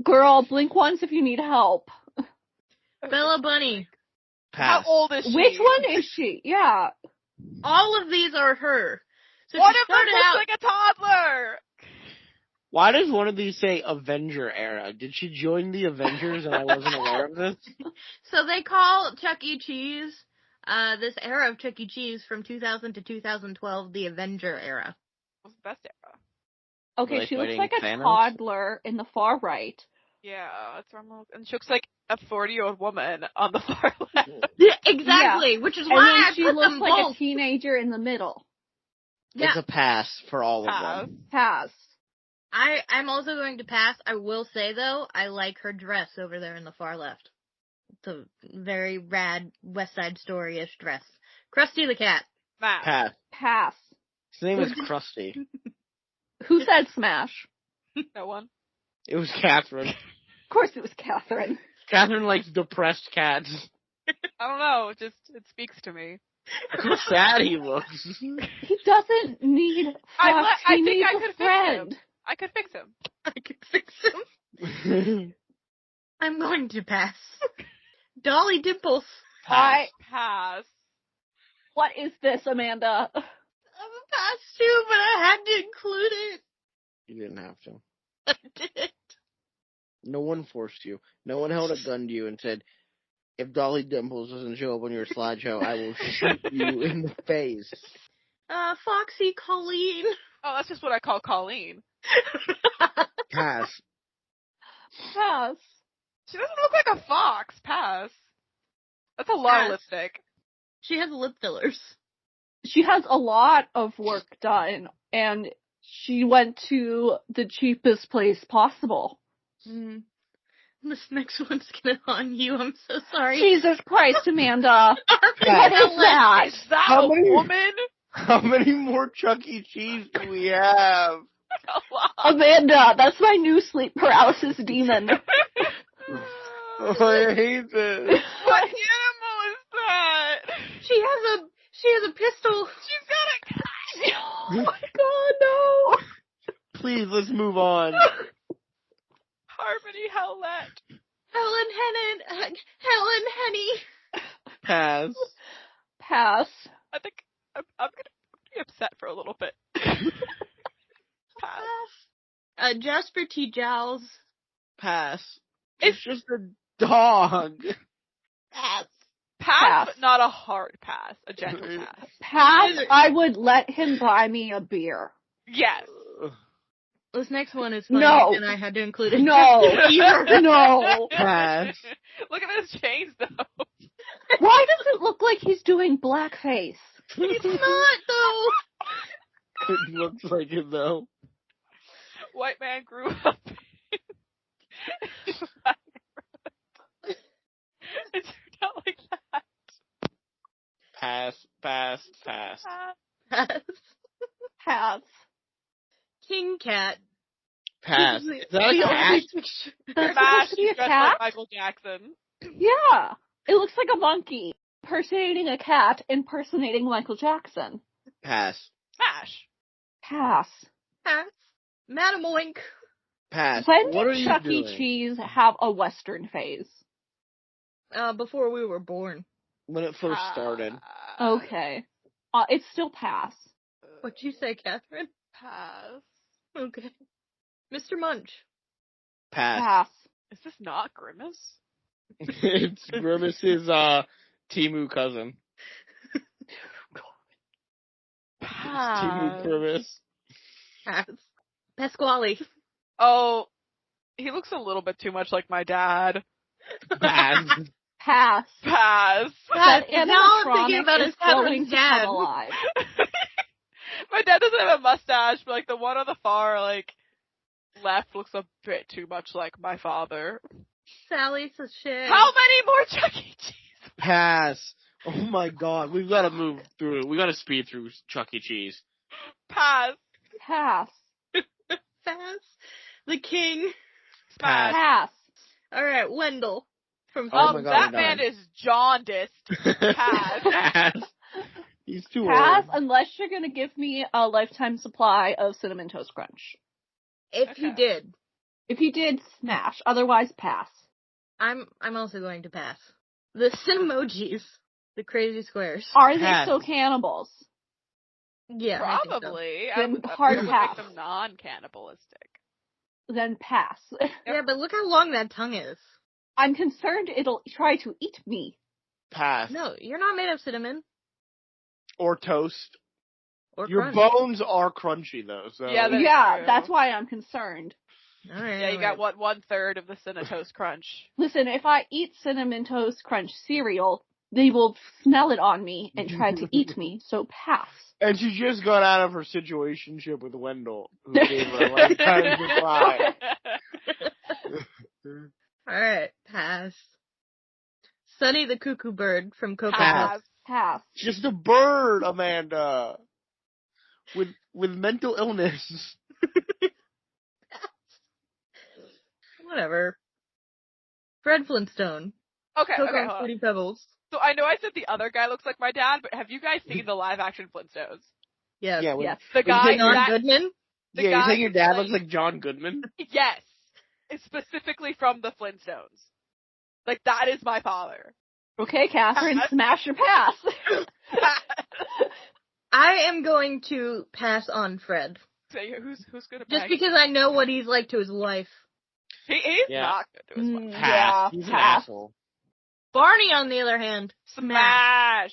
Girl, blink once if you need help. Bella Bunny. Pass. How old is she? Which one is she? Yeah. All of these are her. So one of them looks like a toddler! Why does one of these say Avenger era? Did she join the Avengers and I wasn't aware of this? So they call Chuck E. Cheese, this era of Chuck E. Cheese from 2000 to 2012, the Avenger era. It was the best era. Okay, she looks like a Thanos? toddler in the far right. Yeah, that's where I'm looking. And she looks like a 40-year-old woman on the far left. Yeah, exactly, which is why I she put looks them like both. a teenager in the middle. Yeah. It's a pass for all of them. Pass. I'm also going to pass. I will say, though, I like her dress over there in the far left. It's a very rad West Side Story-ish dress. Krusty the cat. Smash. Pass. Pass. His name is Krusty. Who said smash? No one. It was Catherine. Of course it was Catherine. Catherine likes depressed cats. I don't know. It speaks to me. Look how sad he looks. He doesn't need Fox. I He think needs I a could friend. fix him. I could fix him. I could fix him. I'm going to pass. Dolly Dimples. Pass. What is this, Amanda? I'm a pass too, but I had to include it. You didn't have to. I did. No one forced you. No one held a gun to you and said, if Dolly Dimples doesn't show up on your slideshow, I will shoot you in the face. Foxy Colleen. Oh, that's just what I call Colleen. Pass. Pass. She doesn't look like a fox. Pass. That's a lot of Pass. lipstick. She has lip fillers. She has a lot of work done, and she went to the cheapest place possible. Mm. This next one's gonna haunt you. I'm so sorry. Jesus Christ, Amanda. What Pass. is that? Is that How a many- woman? How many more Chuck E. Cheese do we have? A lot. Amanda, that's my new sleep paralysis demon. Oh, I hate this. What animal is that? She has a pistol. She's got a. Oh my god, no. Please, let's move on. Harmony Howlett. Helen Henny. Pass. Pass. I think I'm gonna be upset for a little bit. Pass. Jasper T. Jowls. Pass. It's just a dog. Pass. Pass, Pass. but not a hard pass. A gentle pass. Pass, I would let him buy me a beer. Yes. This next one is funny, No. and I had to include it. No. Either. No. Pass. Look at his chains, though. Why does it look like he's doing blackface? It's not, though. It looks like it, though. White man grew up. It turned out like that. Pass. Pass. Pass. Pass. Pass. King Cat. Pass. This Is that a cat? That's Smash, supposed to be a dressed cat? like Michael Jackson. Yeah. It looks like a monkey impersonating a cat impersonating Michael Jackson. Pass. Smash. Pass. Pass. Madam Oink. Pass. When What are did you Chuck E. doing? Cheese have a Western phase? Before we were born. When it first started. Okay. It's still pass. What'd you say, Catherine? Pass. Okay. Mr. Munch. Pass. Pass. Is this not Grimace? It's Grimace's, Timu cousin. Timu Grimace. Pass. Pasquale. Oh, he looks a little bit too much like my dad. Pass. Pass. Pass. That now I'm thinking animatronic about is his going Catherine's to dad. come alive. My dad doesn't have a mustache, but like the one on the far left looks a bit too much like my father. Sally Sachet. How many more Chuck E. Cheese? Pass. Oh my god, we've got to move through. We got to speed through Chuck E. Cheese. Pass. Pass. Pass. The King. Smash. Pass. Alright, Wendell. From Oh my God, that I'm man done. is jaundiced. Pass. Pass. He's too Pass, old. unless you're gonna give me a lifetime supply of Cinnamon Toast Crunch. If you Okay. did. If you did, smash. Otherwise, pass. I'm also going to pass. The Cinemojis. The crazy squares. Are Pass. they still cannibals? Yeah, I think so. Probably. Then I hard would pass. make them non-cannibalistic. Then pass. Yeah, but look how long that tongue is. I'm concerned it'll try to eat me. Pass. No, you're not made of cinnamon. Or toast. Or Your crunch. bones are crunchy, though. So. Yeah, That's Yeah, true. that's why I'm concerned. Alright, Yeah, you got 1/3 of the Cinnatoast Crunch. Listen, if I eat Cinnamon Toast Crunch cereal, they will smell it on me and try to eat me, so pass. And she just got out of her situationship with Wendell, who gave her a lifetime supply. Alright, pass. Sunny the Cuckoo Bird from Cocoa Pass. Puffs. Pass. Just a bird, Amanda. With mental illness. Whatever. Fred Flintstone. Okay, Coke okay, on hold on. Fruity Pebbles. So I know I said the other guy looks like my dad, but have you guys seen the live action Flintstones? Yes. Yeah, Yes. The guy John that, Goodman? the yeah, you guy think your who dad plays- looks like John Goodman? Yes. It's specifically from the Flintstones. Like, that is my father. Okay, Catherine, smash your pass. I am going to pass on Fred. So who's gonna Just bag? because I know what he's like to his wife. He's Yeah. not good to his wife. Pass. Yeah, He's an pass. asshole. Barney, on the other hand, Smash!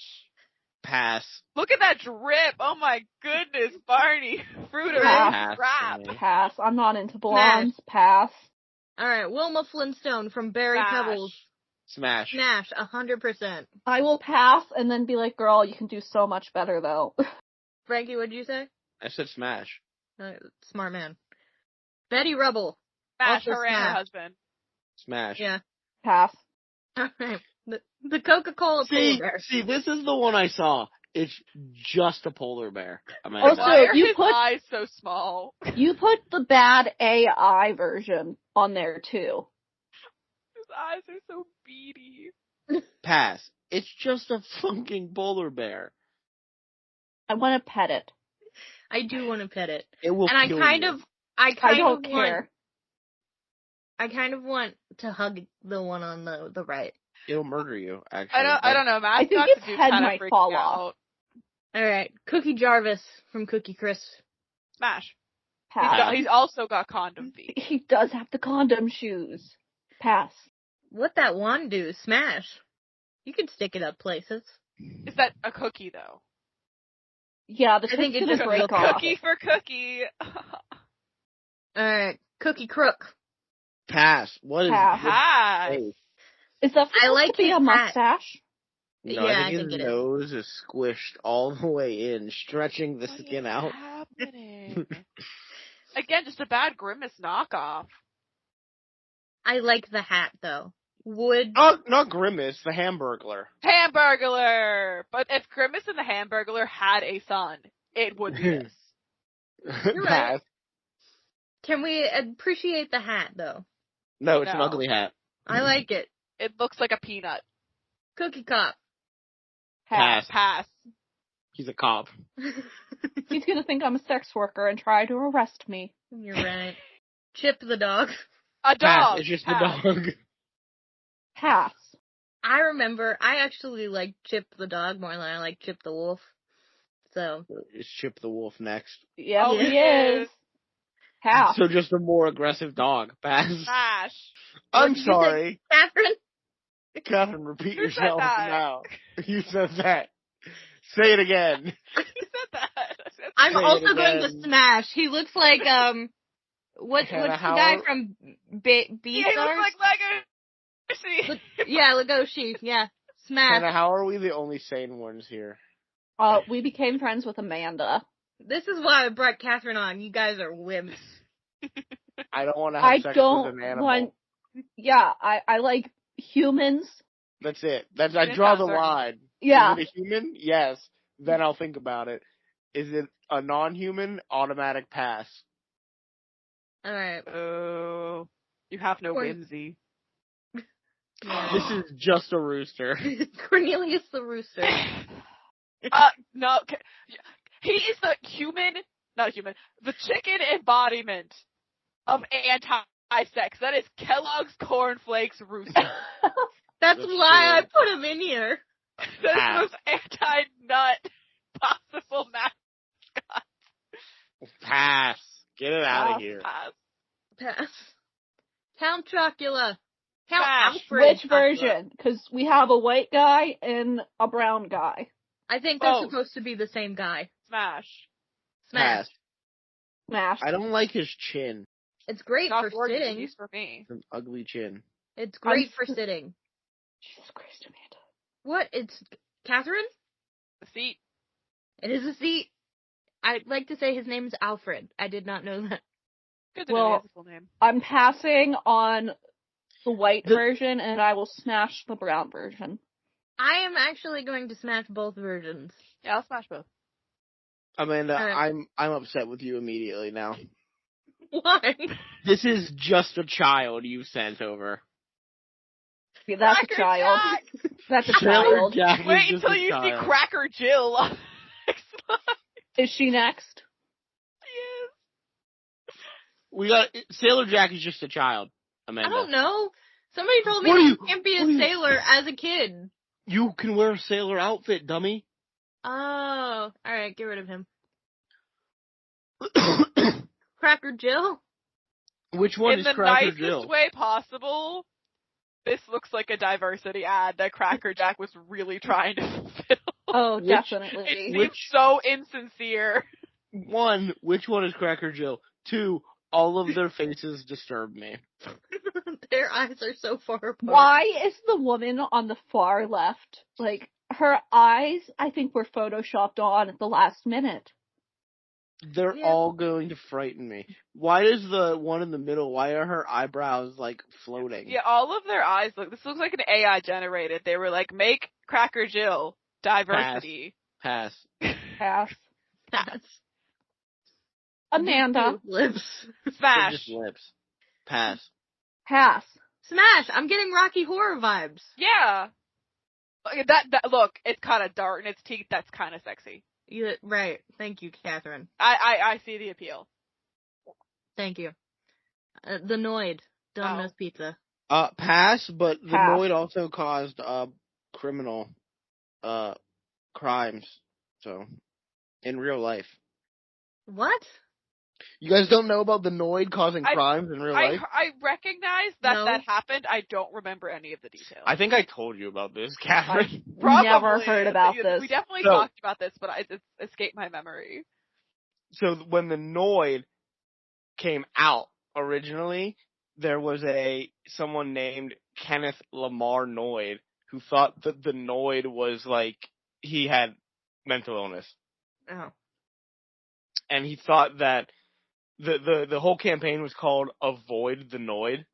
Pass. Look at that drip! Oh my goodness, Barney! Fruit of Pass. crap! for me. Pass. I'm not into blondes. Pass. Alright, Wilma Flintstone from Berry Smash. Pebbles. Smash. Smash, 100%. I will pass and then be like, girl, you can do so much better though. Frankie, what'd you say? I said smash. Smart man. Betty Rubble. Smash Also her and her smash. husband. Smash. Yeah. Pass. Alright. The Coca-Cola polar bear. See, this is the one I saw. It's just a polar bear. Amanda. Also, Why are you his put- eyes so small? You put the bad AI version on there too. His eyes are so beady. Pass. It's just a fucking polar bear. I want to pet it. I do want to pet it. It will And kill I you. want don't care. I kind of want to hug the one on the right. It'll murder you, actually. I don't know. I think Mascots its do head kind of might freak fall me off. out. Alright, Cookie Jarvis from Cookie Crisp. Smash. Pass. He's also got condom feet. He does have the condom shoes. Pass. What that wand do? Smash. You could stick it up places. Is that a cookie though? Yeah, the I think tip's it gonna just break feels off. Cookie for cookie. Alright, Cookie Crook. Pass. What is Pass. Pass. Hey, Is that I supposed like to be his a hat. mustache? no, Yeah, I think his it is. nose is squished all the way in, stretching the What skin is out. happening? Again, just a bad Grimace knockoff. I like the hat though. Would Not Grimace, the Hamburglar. Hamburglar! But if Grimace and the Hamburglar had a son, it would be this. You're Pass. right. Can we appreciate the hat though? No, it's an No. ugly hat. I like it. It looks like a peanut. Cookie Cop. Pass. Pass. He's a cop. He's gonna think I'm a sex worker and try to arrest me. You're right. Chip the dog. A dog. Pass. It's just Pass. the dog. Pass. I remember I actually like Chip the dog more than I like Chip the wolf. So Is Chip the Wolf next? Yeah, Oh, he he is. is. Pass. So just a more aggressive dog. Pass. Smash. I'm What did you say, sorry. Catherine? Catherine, repeat Who said yourself that? now. You said that. Say it again. Who said that? I'm Say it also going to again. smash. He looks like what's Hannah the guy Howard? from Yeah, he Beastars? looks like Lego. Yeah, Legoshi. Yeah, smash. Hannah, how are we the only sane ones here? We became friends with Amanda. This is why I brought Catherine on. You guys are wimps. I don't want to have I sex don't with an animal. want. Yeah, I like humans. That's it. I You're draw not the certain. line. Yeah. Is it a human? Yes. Then I'll think about it. Is it a non-human? Automatic pass. All right. Oh, you have no Or- whimsy. This is just a rooster. Cornelius the rooster. No, he is the the chicken embodiment of anti-sex. That is Kellogg's Cornflakes Rooster. That's That's why true. I put him in here. That's the Pass. most anti-nut possible mascot. Pass. Get it out Pass. of here. Pass. Pass. Count Chocula. Count Smash. Alfred. Which Chocula. version? Because we have a white guy and a brown guy. I think they're Both. supposed to be the same guy. Smash. Smash. Pass. Smash. I don't like his chin. It's great Not for for you, sitting. he's for me. It's an ugly chin. It's great I'm for s- sitting. Jesus Christ, Amanda. What? It's Catherine? The seat. It is a seat. I'd like to say his name is Alfred. I did not know that. Good to know he Well, has a full name. I'm passing on the white The- version, and I will smash the brown version. I am actually going to smash both versions. Yeah, I'll smash both. Amanda, Alright. I'm upset with you immediately now. Why? This is just a child you sent over. Yeah, that's a Cracker child. Jack! That's a Sailor child. Jack is Wait just until a you see child. Cracker Jill on the next slide. Is she next? Yes. We got Sailor Jack is just a child, I Amanda. don't know. Somebody told me What are that you- you can't be a what are you- sailor as a kid. You can wear a sailor outfit, dummy. Oh. Alright, get rid of him. Cracker Jill? Which one In is the Cracker nicest Jill? way possible, this looks like a diversity ad that Cracker Jack was really trying to fulfill. Oh, Which- definitely. It seems so insincere. One, which one is Cracker Jill? Two, all of their faces disturb me. Their eyes are so far apart. Why is the woman on the far left, like, her eyes, I think, were photoshopped on at the last minute? They're Yeah. all going to frighten me. Why is the one in the middle, why are her eyebrows, like, floating? Yeah, all of their eyes this looks like an AI generated. They were like, make Cracker Jill diversity. Pass. Pass. Pass. Amanda. Lips. They're Smash. just lips. Pass. Pass. Smash! I'm getting Rocky Horror vibes. Yeah. That look, it's kind of dark in its teeth. That's kind of sexy. Yeah, right. Thank you, Catherine. I see the appeal. Thank you. The Noid. Domino's Oh. Pizza. Pass, but the Pass. Noid also caused, criminal, crimes. So, in real life. What? You guys don't know about the Noid causing crimes in real life? I recognize that No. that happened. I don't remember any of the details. I think I told you about this, Catherine. Probably. Never heard about this. We definitely So- talked about this, but it escaped my memory. So when the Noid came out originally, there was someone named Kenneth Lamar Noid who thought that the Noid was like he had mental illness, Oh. and he thought that the whole campaign was called Avoid the Noid,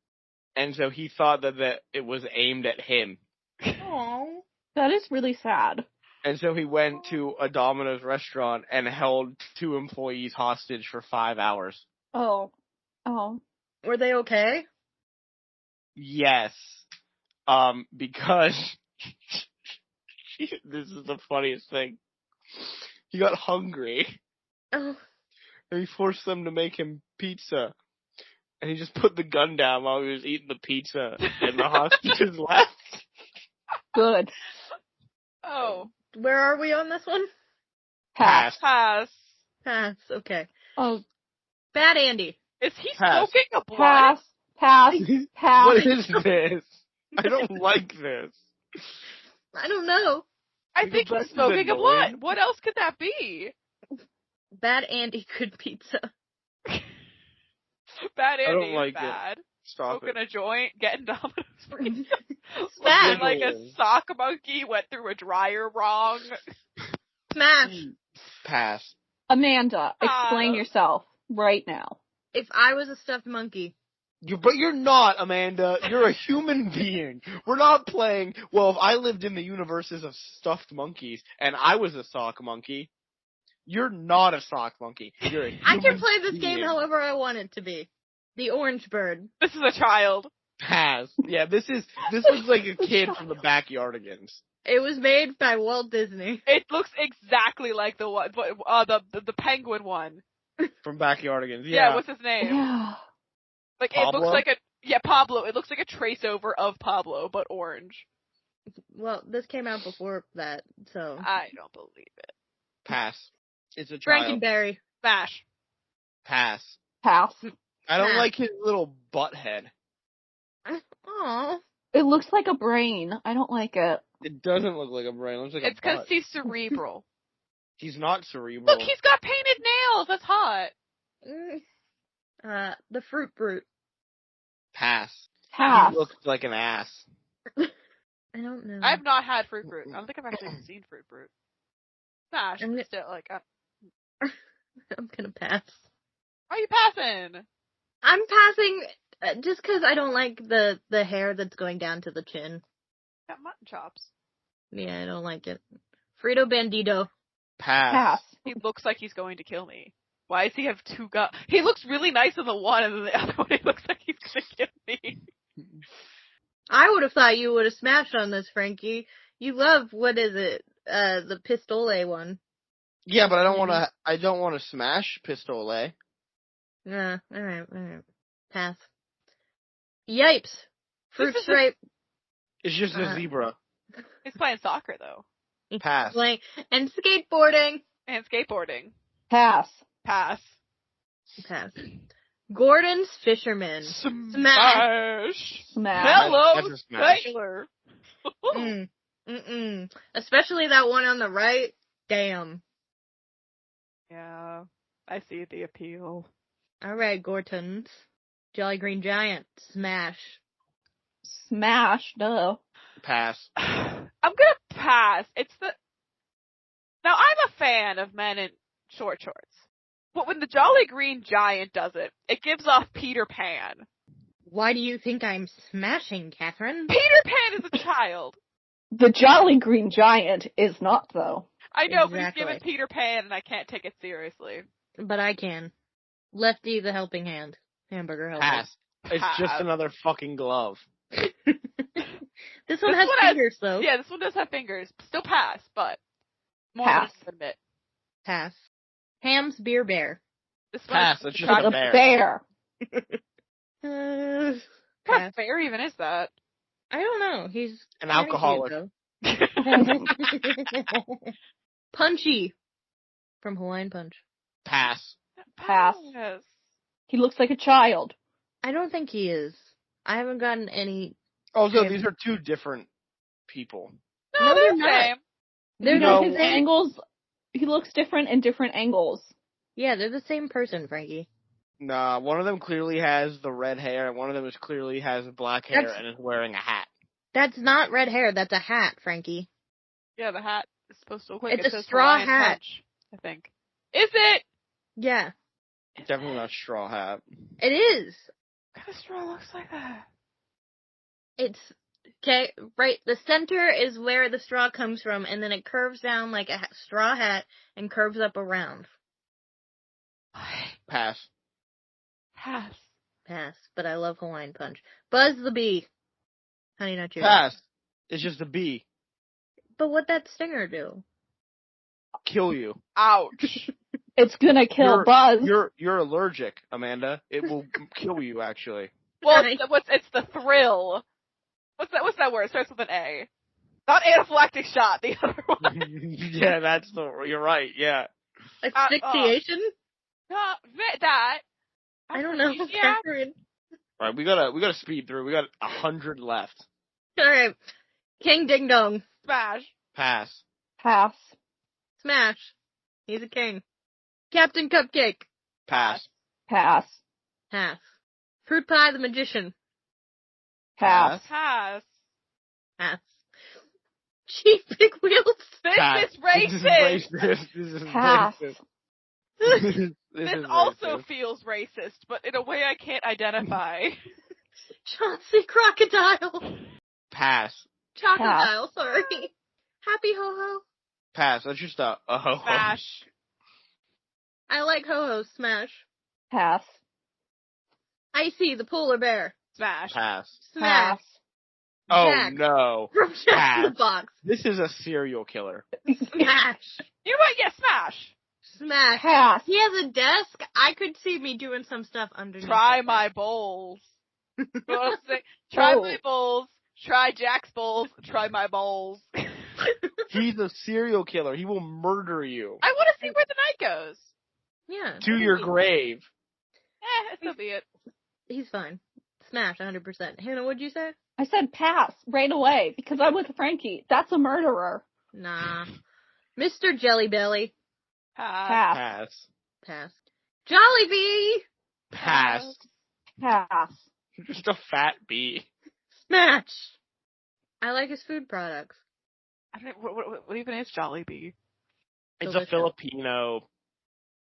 and so he thought that it was aimed at him, Aww. That is really sad. and so he went to a Domino's restaurant and held 2 employees hostage for 5 hours. Oh. Oh. Were they okay? Yes. Because this is the funniest thing. He got hungry, Oh. and he forced them to make him pizza. And he just put the gun down while he was eating the pizza, and the hostages left. Good. Oh. Where are we on this one? Pass. Pass. Pass. Okay. Oh. Bad Andy. Is he Pass. smoking a blunt? Pass. Pass. Pass. What is this? I don't like this. I don't know. I We think go he's back to the smoking a Noid. blunt. What else could that be? Bad Andy good pizza. Bad I Andy don't is like it. bad. Stop Smoking it. a joint, getting Domino's pizza. Smash. Looking like a sock monkey went through a dryer wrong. Smash. Pass. Amanda, explain yourself right now. If I was a stuffed monkey. But you're not, Amanda. You're a human being. We're not playing, well, if I lived in the universes of stuffed monkeys and I was a sock monkey, you're not a sock monkey. You're a human I can play this being. game however I want it to be. The orange bird. This is a child. Pass. Yeah, this looks like a kid from the Backyardigans. It was made by Walt Disney. It looks exactly like the one, the penguin one. From Backyardigans, Yeah, what's his name? Yeah. Like Pablo? it looks like Pablo. It looks like a trace over of Pablo, but orange. Well, this came out before that, so. I don't believe it. Pass. It's a child. Frankenberry. Smash. Pass. Pass. I don't Pass. like his little butt head. Aw. It looks like a brain. I don't like it. It doesn't look like a brain. It looks like It's a because butt. he's cerebral. He's not cerebral. Look, he's got painted nails. That's hot. The Fruit Brute. Pass. Pass. He looks like an ass. I don't know. I've not had Fruit Brute. I don't think I've actually even seen Fruit Brute. Smash. I'm gonna- Still, like, I'm gonna pass. why are you passing? I'm passing just because I don't like the hair that's going down to the chin. Got mutton chops. Yeah, I don't like it. Frito Bandito. Pass. Pass. He looks like he's going to kill me. Why does he have two guns? He looks really nice in the one, and then the other one he looks like he's going to kill me. I would have thought you would have smashed on this, Frankie. You love, what is it? The Pistole one. Yeah, but I don't want to smash Pistole. Yeah, alright. Pass. Yipes. Fruit stripe. It's just a zebra. He's playing soccer, though. Pass. And skateboarding. And skateboarding. Pass. Pass. Pass. Gordon's Fisherman. Smash. Smash. Hello, That's a smash. Taylor. Especially that one on the right. Damn. Yeah, I see the appeal. Alright, Gortons. Jolly Green Giant. Smash. Smash. Duh. Pass. I'm gonna pass. Now I'm a fan of men in short shorts. But when the Jolly Green Giant does it, it gives off Peter Pan. Why do you think I'm smashing, Catherine? Peter Pan is a child. The Jolly Green Giant is not, though. I know, but he's Exactly. given Peter Pan and I can't take it seriously. But I can. Lefty the helping hand. Hamburger helper. Pass. It's just another fucking glove. This one has fingers, though. Yeah, this one does have fingers. Still pass, but more Pass. than I admit. Pass. Ham's Beer Bear. This Pass. one It's is just It's a a bear. bear. What Pass. fair even is that? I don't know. He's An kinda alcoholic. cute, though. Punchy. From Hawaiian Punch. Pass. Pass. Yes. He looks like a child. I don't think he is. I haven't gotten any. Oh, so these are two different people. No, they're they're the not. same. They're No. the His same. angles, he looks different in different angles. Yeah, they're the same person, Frankie. Nah, one of them clearly has the red hair, and one of them clearly has black hair That's- and is wearing a hat. That's not red hair. That's a hat, Frankie. Yeah, the hat is supposed to look like It's it a says straw Hawaiian hat. Punch, I think. Is it? Yeah, Definitely not straw hat. it is. What kind of straw looks like that? It's okay. Right, the center is where the straw comes from, and then it curves down like a straw hat and curves up around. Pass. Pass. Pass. But I love Hawaiian Punch. Buzz the Bee. Honey Nut Cheerios. Pass. It's just a bee. But what'd that stinger do? Kill you. Ouch. It's gonna kill Buzz. You're allergic, Amanda. It will kill you, actually. Well, Right. it's the thrill. What's that word? It starts with an A. Not anaphylactic shot, the other one. Yeah, you're right, yeah. Asphyxiation? Not that. I don't know. Yeah. Catherine. Alright, we gotta speed through. We got 100 left. Alright. King Ding Dong. Smash. Pass. Pass. Smash. He's a king. Captain Cupcake. Pass. Pass. Pass. Fruit Pie the Magician. Pass. Pass. Pass. Chief Big Wheels. This Pass. is racist. This is Pass. racist. This is also racist. feels racist, but in a way I can't identify. Chauncey Crocodile. Pass. Crocodile, sorry. Happy Ho Ho. Pass. That's just a ho ho. Smash. I like Ho Ho. Smash. Pass. Icy the Polar Bear. Smash. Pass. Smash. Pass. Oh Jack. no. From Jack in the Pass. Box. This is a serial killer. Smash. You know what? Yeah, smash. Smash. Pass. He has a desk. I could see me doing some stuff underneath. Try that my desk. bowls. Well, try Oh. my bowls. Try Jack's bowls. Try my bowls. He's a serial killer. He will murder you. I want to see where the night goes. Yeah. To your grave. So be it. He's fine. Smash, 100%. Hannah, what'd you say? I said pass right away because I'm with Frankie. That's a murderer. Nah. Mr. Jelly Belly. Pass. Pass. Pass. Pass. Jolly Bee. Pass. Pass. Just a fat bee. Smash. I like his food products. I don't know, what even is Jollibee? It's Delicious. a Filipino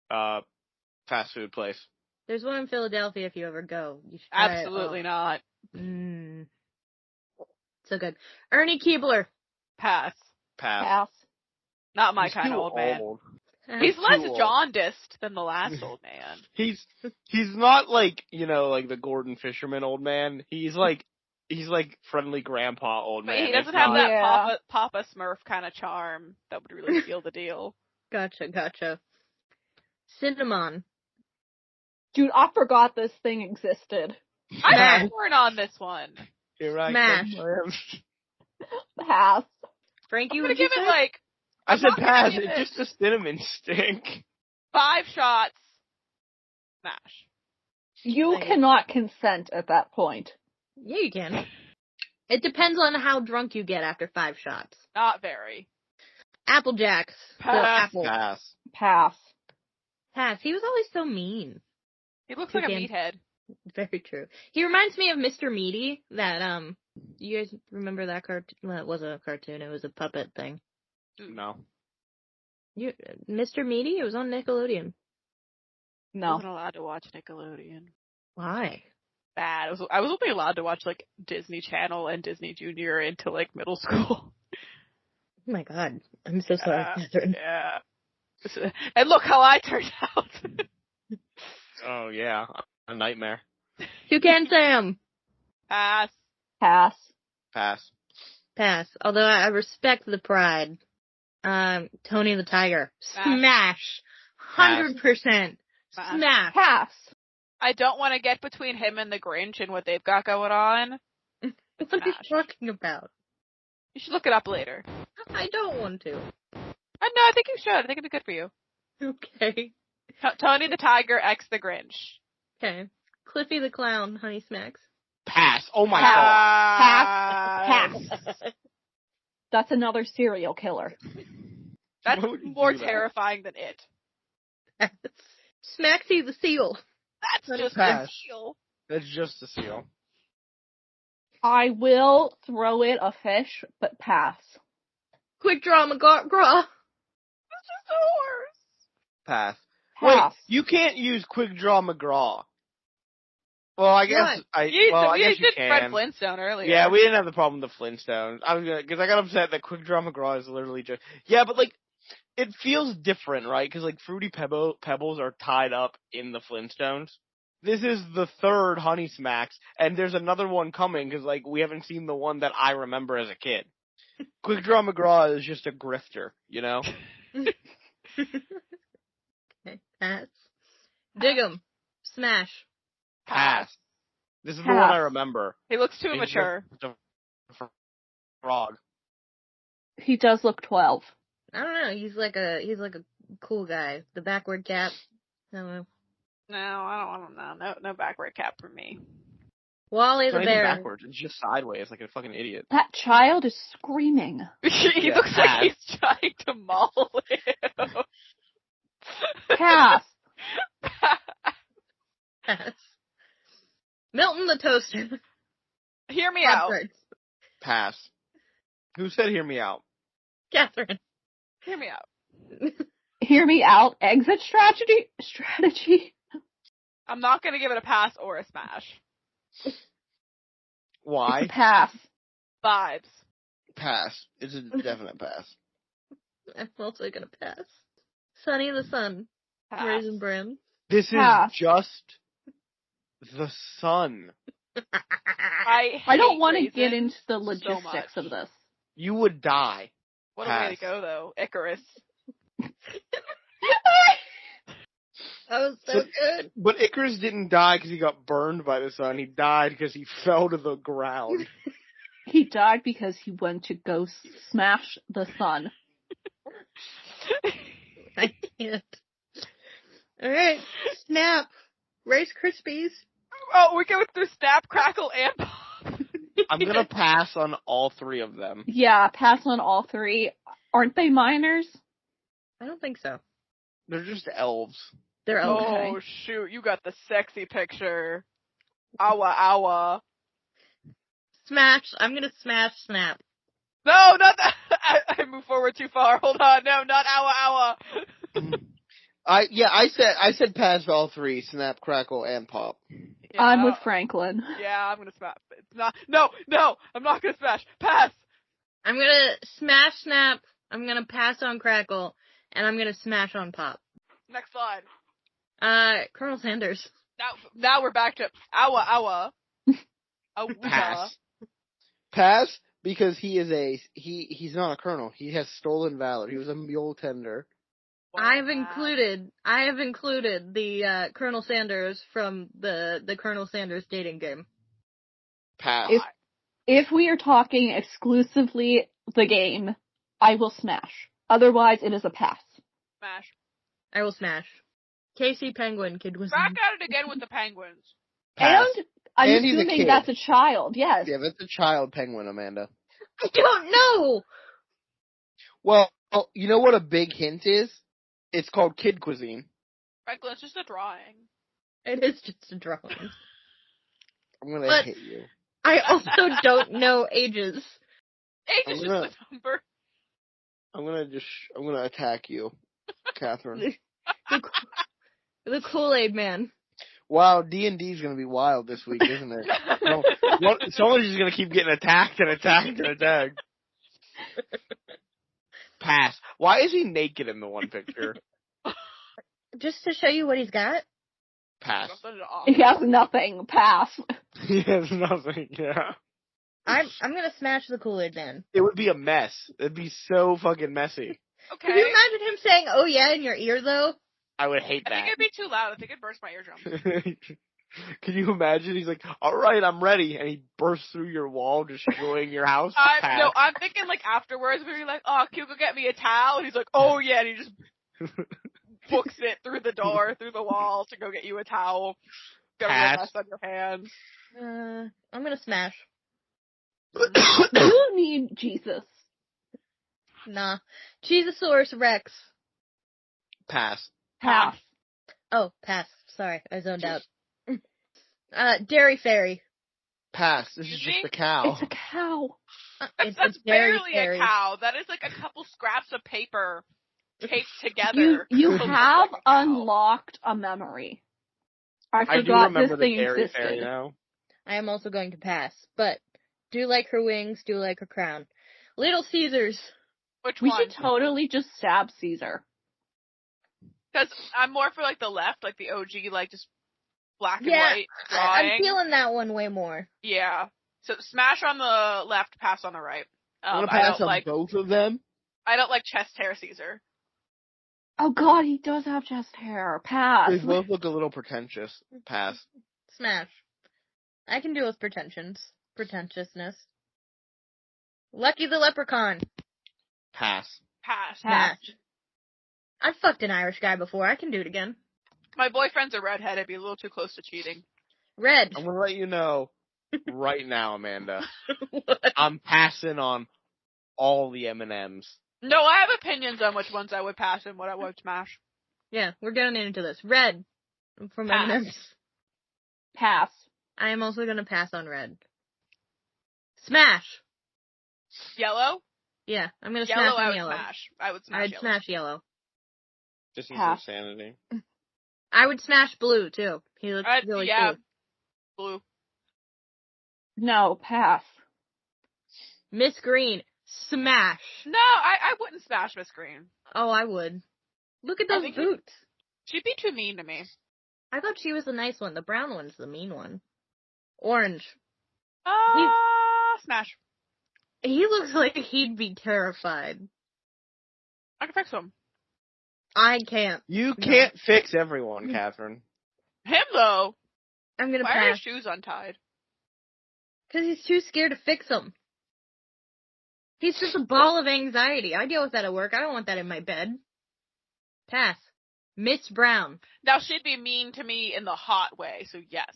fast food place. There's one in Philadelphia if you ever go. You should try Absolutely it. not. Oh. So good. Ernie Keebler. Pass. Pass. Pass. Not my He's kind too of old man. old. He's Too less old. jaundiced than the last old man. He's not like, like the Gordon Fisherman old man. He's like friendly grandpa old But man. he doesn't It's have not- that Yeah. Papa Smurf kind of charm that would really seal the deal. Gotcha. Cinnamon. Dude, I forgot this thing existed. I'm torn on this one. Here I Smash. come. Pass. Frankie, I'm what gonna did you give it say? like I I'm said not gonna pass. give It's just a cinnamon stink. 5 shots. Smash. You Nice. cannot consent at that point. Yeah, you can. It depends on how drunk you get after 5 shots. Not very. Apple Jacks. The Pass. apple. Pass. Pass. Pass. He was always so mean. He looks like a Toucan. meathead. Very true. He reminds me of Mr. Meaty. That you guys remember that cartoon? Well, it wasn't a cartoon. It was a puppet thing. No. Mr. Meaty. It was on Nickelodeon. I No. wasn't allowed to watch Nickelodeon. Why? Bad. I was only allowed to watch like Disney Channel and Disney Junior until like middle school. Oh my god. I'm so sorry, Catherine. Yeah. And look how I turned out. Oh yeah, a nightmare. Toucan Sam. Pass. Pass. Pass. Pass. Although I respect the pride. Tony the Tiger. Smash. 100%. Smash. Pass. I don't want to get between him and the Grinch and what they've got going on. What are you Smash. talking about? You should look it up later. I don't want to. No, I think you should. I think it'd be good for you. Okay. Tony the Tiger x the Grinch. Okay. Cliffy the Clown, Honey Smacks. Pass. Oh my god. Pass. That's another serial killer. That's Why would you more do that? terrifying than it. Smaxy the Seal. That's just Pass. a deal. That's just a seal. I will throw it a fish, but pass. Quick Draw McGraw. That's just a horse. Pass. Pass. Wait, you can't use Quick Draw McGraw. Well, I guess What? I We guess you did can. Fred Flintstone earlier. Yeah, we didn't have the problem with the Flintstones. Because I got upset that Quick Draw McGraw is literally just but like it feels different, right? Because like Fruity Pebbles are tied up in the Flintstones. This is the third Honey Smacks, and there's another one coming because like we haven't seen the one that I remember as a kid. Quick Draw McGraw is just a grifter, you know. Okay. Pass. Dig 'em. Smash. Pass. This is the Pass. one I remember. He looks too He's immature. just a frog. He does look 12. I don't know. He's like a cool guy. The backward cap. I don't know. No, I don't know. No backward cap for me. Wally It's the not even bear. backwards. It's just sideways, like a fucking idiot. That child is screaming. He Yeah, looks pass. like he's trying to maul him. Pass. Pass. Milton the toaster. Hear me out. Pop-Tarts. Pass. Who said hear me out? Catherine. Hear me out. Hear me out. Exit strategy. I'm not gonna give it a pass or a smash. Why? Pass. Vibes. Pass. It's a definite pass. I'm also gonna pass. Sunny the Sun. Pass. Raisin Bran. This is Pass. just the sun. I don't want to hate get raisins into the so logistics much. of this. You would die. What a way Pass. to go, though. Icarus. That was so good. But Icarus didn't die because he got burned by the sun. He died because he fell to the ground. He died because he went to go smash the sun. I can't. Alright. Snap. Rice Krispies. Oh, we're going through Snap, Crackle, and Pop. I'm gonna pass on all three of them. Yeah, pass on all three. Aren't they minors? I don't think so. They're just elves. They're elves. Okay. Oh, shoot. You got the sexy picture. Awa, awa. Smash. I'm gonna smash Snap. No, not that. I moved forward too far. Hold on. No, not awa, awa. I said pass for all three: Snap, Crackle, and Pop. Yeah, I'm with Franklin. Yeah, I'm gonna smash. It's not. No, I'm not gonna smash. Pass. I'm gonna smash Snap, I'm gonna pass on Crackle, and I'm gonna smash on Pop. Next slide. Colonel Sanders. Now we're back to Awa. Pass. Pass because he's not a colonel. He has stolen valor. He was a mule tender. I have included the Colonel Sanders from the Colonel Sanders dating game. Pass. If we are talking exclusively the game, I will smash. Otherwise, it is a pass. Smash. I will smash. Casey Penguin Kid was Back at it again with the penguins. Pass. And I'm And he's a assuming kid. that's a child, yes. Yeah, that's a child penguin, Amanda. I don't know. Well, you know what a big hint is? It's called kid cuisine. Franklin, it's just a drawing. It is just a drawing. I'm gonna But- hit you. I also don't know ages. Age is just a number. I'm gonna attack you, Catherine. The Kool-Aid Man. Wow, D&D is gonna be wild this week, isn't it? No, someone's just gonna keep getting attacked and attacked and attacked. Pass. Why is he naked in the one picture? Just to show you what he's got. Pass. He has nothing. Pass. He has nothing, yeah. I'm gonna smash the Kool-Aid Man. It would be a mess. It'd be so fucking messy. Okay. Can you imagine him saying, "Oh yeah" in your ear though? I would hate I think that. it'd be too loud. I think it'd burst my eardrum. Can you imagine? He's like, alright, I'm ready. And he bursts through your wall, destroying your house. Pass. No, I'm thinking like afterwards where you're like, oh, can you go get me a towel? And he's like, oh yeah, and he just books it through the door, through the wall to go get you a towel. Got a real Pass. mess on your hands. I'm gonna smash. You need Jesus. Nah. Cheezosaurus Rex. Pass. Pass. Oh, pass. Sorry, I zoned out. Dairy Fairy. Pass. This is Excuse just me? a cow. It's a cow. That's Dairy barely Fairy. a cow. That is like a couple scraps of paper taped together. You to look have like a cow. unlocked a memory. I I do forgot remember this the thing dairy existed. fairy now. I am also going to pass, but do like her wings, do like her crown. Little Caesars. Which We one? should totally just stab Caesar. Because I'm more for like the left, like the OG, like just black and Yeah, white drawing. I'm feeling that one way more. Yeah. So smash on the left, pass on the right. I'm gonna I pass don't on like both of them. I don't like chest hair Caesar. Oh god, he does have chest hair. Pass. They both look a little pretentious. Pass. Smash. I can deal with pretentiousness. Lucky the Leprechaun. Pass. Pass. Smash. I fucked an Irish guy before. I can do it again. My boyfriend's a redhead. I'd be a little too close to cheating. Red. I'm gonna let you know right now, Amanda. What? I'm passing on all the M&Ms. No, I have opinions on which ones I would pass and what I would smash. Yeah, we're getting into this. Red. From Pass. M&M's. Pass. I am also gonna pass on red. Smash. Yellow? Yeah, I'm gonna Yellow, smash I on would yellow. smash. I would smash I'd yellow. smash yellow. Just in Pass. insanity. I would smash blue too. He looks really yeah. cool. Blue. No, pass. Miss Green. Smash. No, I wouldn't smash Miss Green. Oh, I would. Look at I those think boots. She'd be too mean to me. I thought she was the nice one. The brown one's the mean one. Orange. Smash. He looks like he'd be terrified. I can fix him. I can't. You can't fix everyone, Catherine. Him though. I'm gonna Why are his pass. shoes untied? Because he's too scared to fix them. He's just a ball of anxiety. I deal with that at work. I don't want that in my bed. Pass. Miss Brown. Now she'd be mean to me in the hot way, so yes.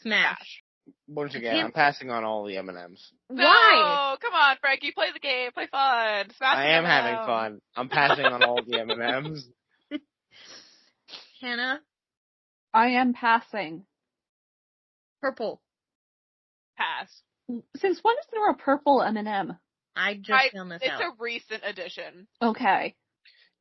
Smash. Once again, I'm passing on all the M&Ms. Why? No, come on, Frankie, play the game, play fun. Smash I the am having M&M. fun. I'm passing on all the M&Ms. Hannah. I am passing. Purple. Pass. Since when is there a purple M&M? I just found this It's out. a recent addition. Okay.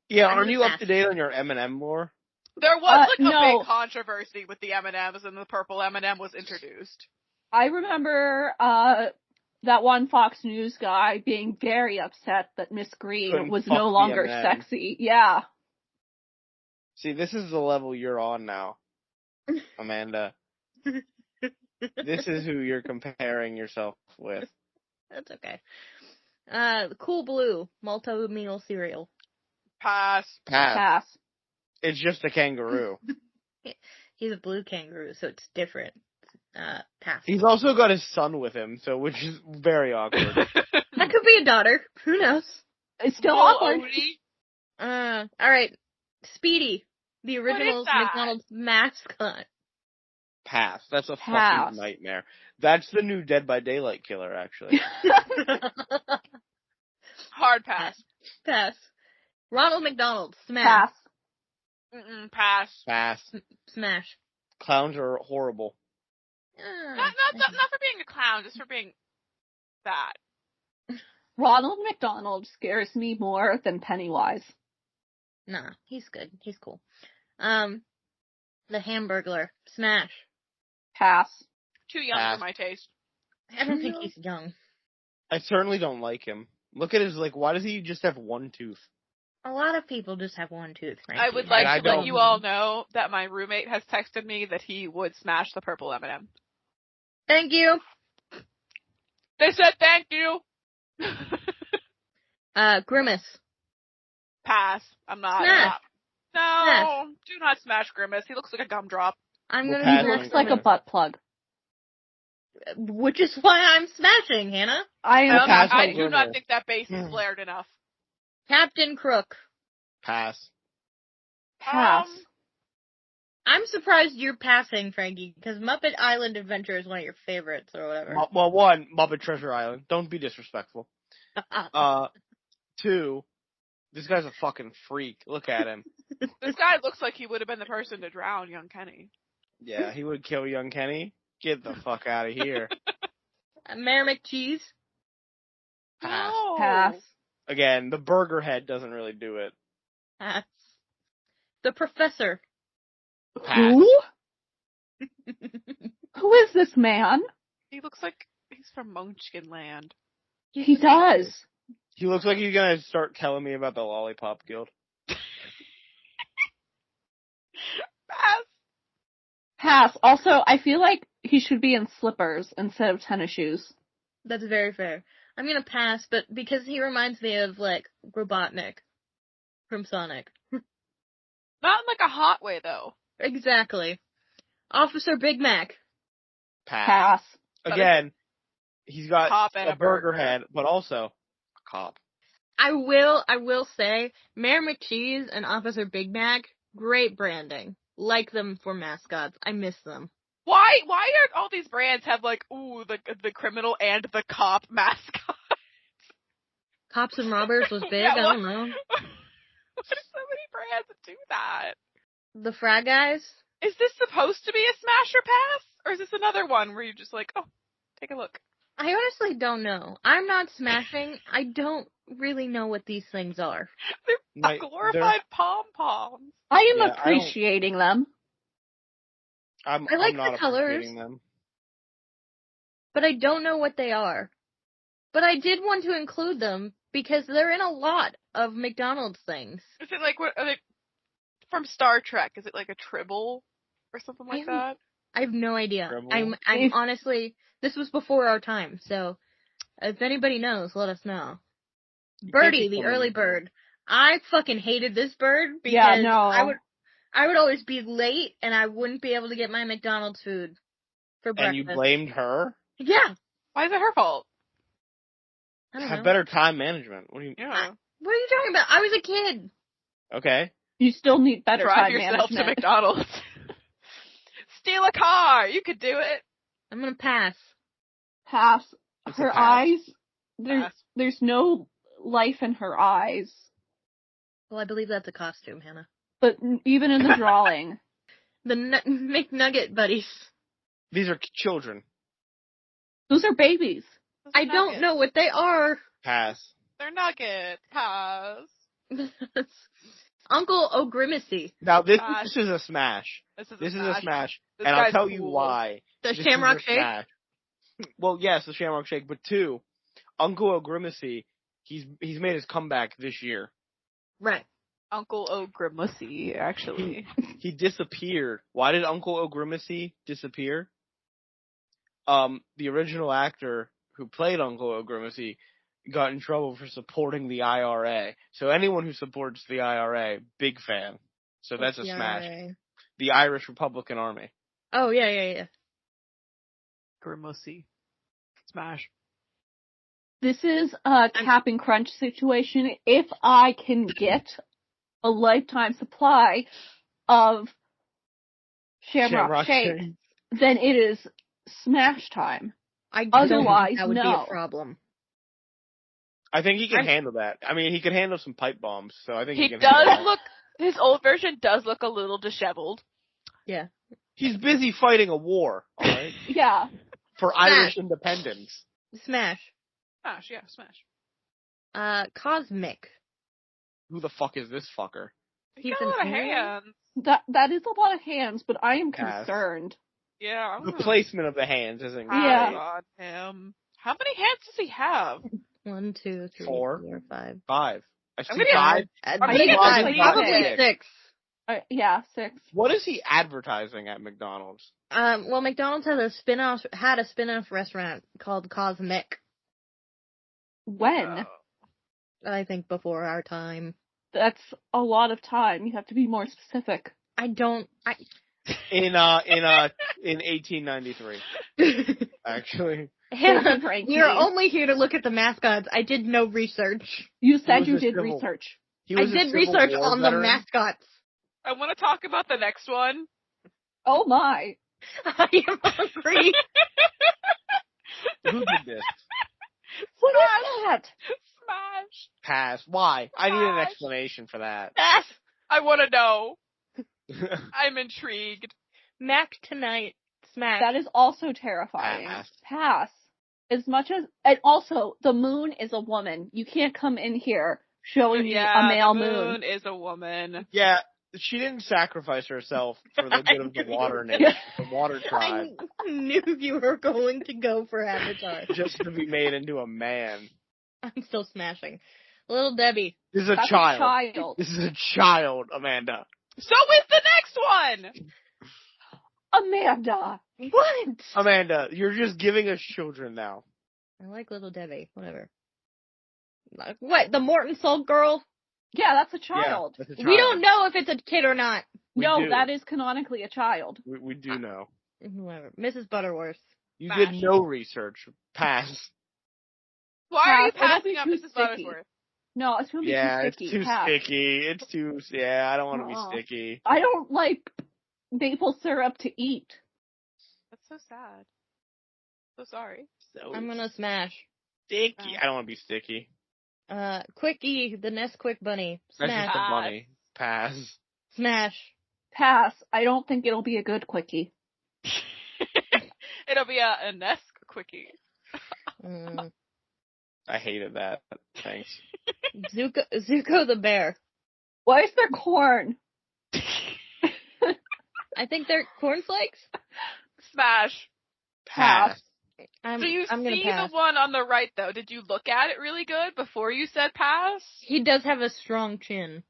Yeah, I'm aren't you gonna up to date on your M&M lore? There was like a no. big controversy with the M&Ms and the purple M&M was introduced. I remember that one Fox News guy being very upset that Miss Green Couldn't was fuck no the longer man. sexy. Yeah. See, this is the level you're on now, Amanda. This is who you're comparing yourself with. That's okay. Cool Blue, multi-meal cereal. Pass. Pass. It's just a kangaroo. He's a blue kangaroo, so it's different. Pass. He's also got his son with him, so which is very awkward. That could be a daughter. Who knows? It's still Little awkward. Odie. Alright. Speedy, the original that? McDonald's mascot. Pass. That's a Pass. fucking nightmare. That's the new Dead by Daylight killer, actually. Hard pass. Pass. Ronald McDonald, smash. Pass. Pass. Pass. Smash. Clowns are horrible. Not for being a clown, just for being bad. Ronald McDonald scares me more than Pennywise. Nah, he's good. He's cool. The Hamburglar, smash. Pass. Too young Pass. for my taste. I don't think he's young. I certainly don't like him. Look at his, why does he just have one tooth? A lot of people just have one tooth, Frankie. I would I like to let don't- you all know that my roommate has texted me that he would smash the purple M&M. Thank you. They said thank you. Grimace. Pass. I'm not. Smash. No, Smash. do not smash Grimace. He looks like a gumdrop. I'm We'll gonna pass He smash looks like a Grimace. butt plug. Which is why I'm smashing, Hannah. I am pass I on do not Grimace. think that base is flared enough. Captain Crook. Pass. Pass. I'm surprised you're passing, Frankie, because Muppet Island Adventure is one of your favorites or whatever. Well, one, Muppet Treasure Island. Don't be disrespectful. Two, this guy's a fucking freak. Look at him. This guy looks like he would have been the person to drown young Kenny. Yeah, he would kill young Kenny. Get the fuck out of here. Mayor McCheese. Pass. No. Pass. Again, the burger head doesn't really do it. Pass. The Professor. Pass. Who? Who is this man? He looks like he's from Munchkin Land. He does. He looks like he's gonna start telling me about the Lollipop Guild. Pass. Pass. Also, I feel like he should be in slippers instead of tennis shoes. That's very fair. I'm gonna pass, but because he reminds me of, Robotnik from Sonic. Not in like a hot way though. Exactly. Officer Big Mac. Pass. Pass. Again, he's got Cop and a burger head, but also a cop. I will say, Mayor McCheese and Officer Big Mac, great branding. Like them for mascots. I miss them. Why aren't all these brands have the criminal and the cop mascot? Cops and Robbers was big, Yeah, I don't know. Why do so many brands do that? The Fry Guys? Is this supposed to be a smash or pass? Or is this another one where you're just like, oh, take a look? I honestly don't know. I'm not smashing. I don't really know what these things are. They're glorified pom-poms. I am Yeah, appreciating them. I like I'm not the colors. appreciating them. But I don't know what they are. But I did want to include them because they're in a lot of McDonald's things. Is it like, what are they from Star Trek? Is it like a tribble or something like that? I have no idea. Rebel? I'm honestly, this was before our time, so if anybody knows, let us know. Birdie, the early bird. I fucking hated this bird because Yeah, no. I would always be late and I wouldn't be able to get my McDonald's food for breakfast. And you blamed her? Yeah. Why is it her fault? I don't Have know. better time management. What do you? Yeah. What are you talking about? I was a kid. Okay. You still need better Drive time yourself to management. McDonald's. Steal a car. You could do it. I'm gonna pass. Pass. It's a Her pass. eyes. Pass. There's no life in her eyes. Well, I believe that's a costume, Hannah. But even in the drawing. The McNugget buddies. These are children. Those are babies. Those I are don't nuggets. know what they are. Pass. They're nuggets. Pass. Uncle O'Grimacy. Now this Pass. is a smash. This is This a is smash. a smash, This and I'll guy's tell you cool. why. The This is Shamrock a Shake? smash. Well, yes, the Shamrock Shake, but 2, Uncle O'Grimacy, he's made his comeback this year. Right. Uncle O'Grimacy, actually. He disappeared. Why did Uncle O'Grimacy disappear? The original actor who played Uncle O'Grimacy got in trouble for supporting the IRA. So anyone who supports the IRA, big fan. So that's a smash. IRA? The Irish Republican Army. Oh, yeah. Grimacy. Smash. This is a cap and crunch situation. If I can get a lifetime supply of Shamrock Shake, then it is smash time. Otherwise, that would be no. a problem. I think he can handle that. I mean, he can handle some pipe bombs, so I think he can does handle that. look, his old version does look a little disheveled. Yeah. He's busy fighting a war, alright? Yeah. For Irish independence. Smash. Smash, yeah, smash. Cosmic. Who the fuck is this fucker? He's got a lot of hands. That is a lot of hands, but I am Pass. concerned. Yeah, The placement of the hands isn't Yeah. great. on him. How many hands does he have? 1, 2, 3, 4, 4, 5. 5. I see I'm gonna- 5. I'm gonna gonna guess guess probably 6. Yeah, 6. What is he advertising at McDonald's? Well, McDonald's had a spin-off restaurant called Cosmic. When? I think before our time. That's a lot of time. You have to be more specific. In 1893, actually. Hannah, Frankie. we are only here to look at the mascots. I did no research. You said was you a did civil- research. He I was a did Civil research War on veteran. the mascots. I want to talk about the next one. Oh my. I am hungry. Who did this? What is that? Smash. Pass. Why? I need an Gosh. explanation for that. Yes. I want to know. I'm intrigued. Mac tonight. Smash. That is also terrifying. Pass. As much as, and also, the moon is a woman. You can't come in here showing me a male the moon. moon is a woman. Yeah, she didn't sacrifice herself for the good of the water nation, the water tribe, I knew you were going to go for Avatar. just to be made into a man. I'm still smashing. Little Debbie. This is a That's child. a child. This is a child, Amanda. So is the next one! Amanda. What? Amanda, you're just giving us children now. I like Little Debbie. Whatever. What? The Morton Soul girl? Yeah, that's a child. Yeah, that's a child. We don't know if it's a kid or not. We No, do. that is canonically a child. We do know. Whatever. Mrs. Butterworth. You Smash. did no research. Pass. Why are you Pass. It'll be passing up too Mrs. sticky. Butterworth? No, it's gonna be Yeah, too it's sticky. too Pass. sticky. It's too. Yeah, I don't want to Uh-uh. be sticky. I don't like maple syrup to eat. That's so sad. So sorry. So I'm gonna smash. sticky. I don't want to be sticky. Quickie, the Nesquik bunny. That's Smash. just a bunny. Pass. Smash. Pass. I don't think it'll be a good quickie. It'll be a Nesk quickie. I hated that. Thanks. Zuko the bear. Why is there corn? I think they're cornflakes. Smash. Pass. I'm Do gonna see pass. the one on the right though? Did you look at it really good before you said pass? He does have a strong chin.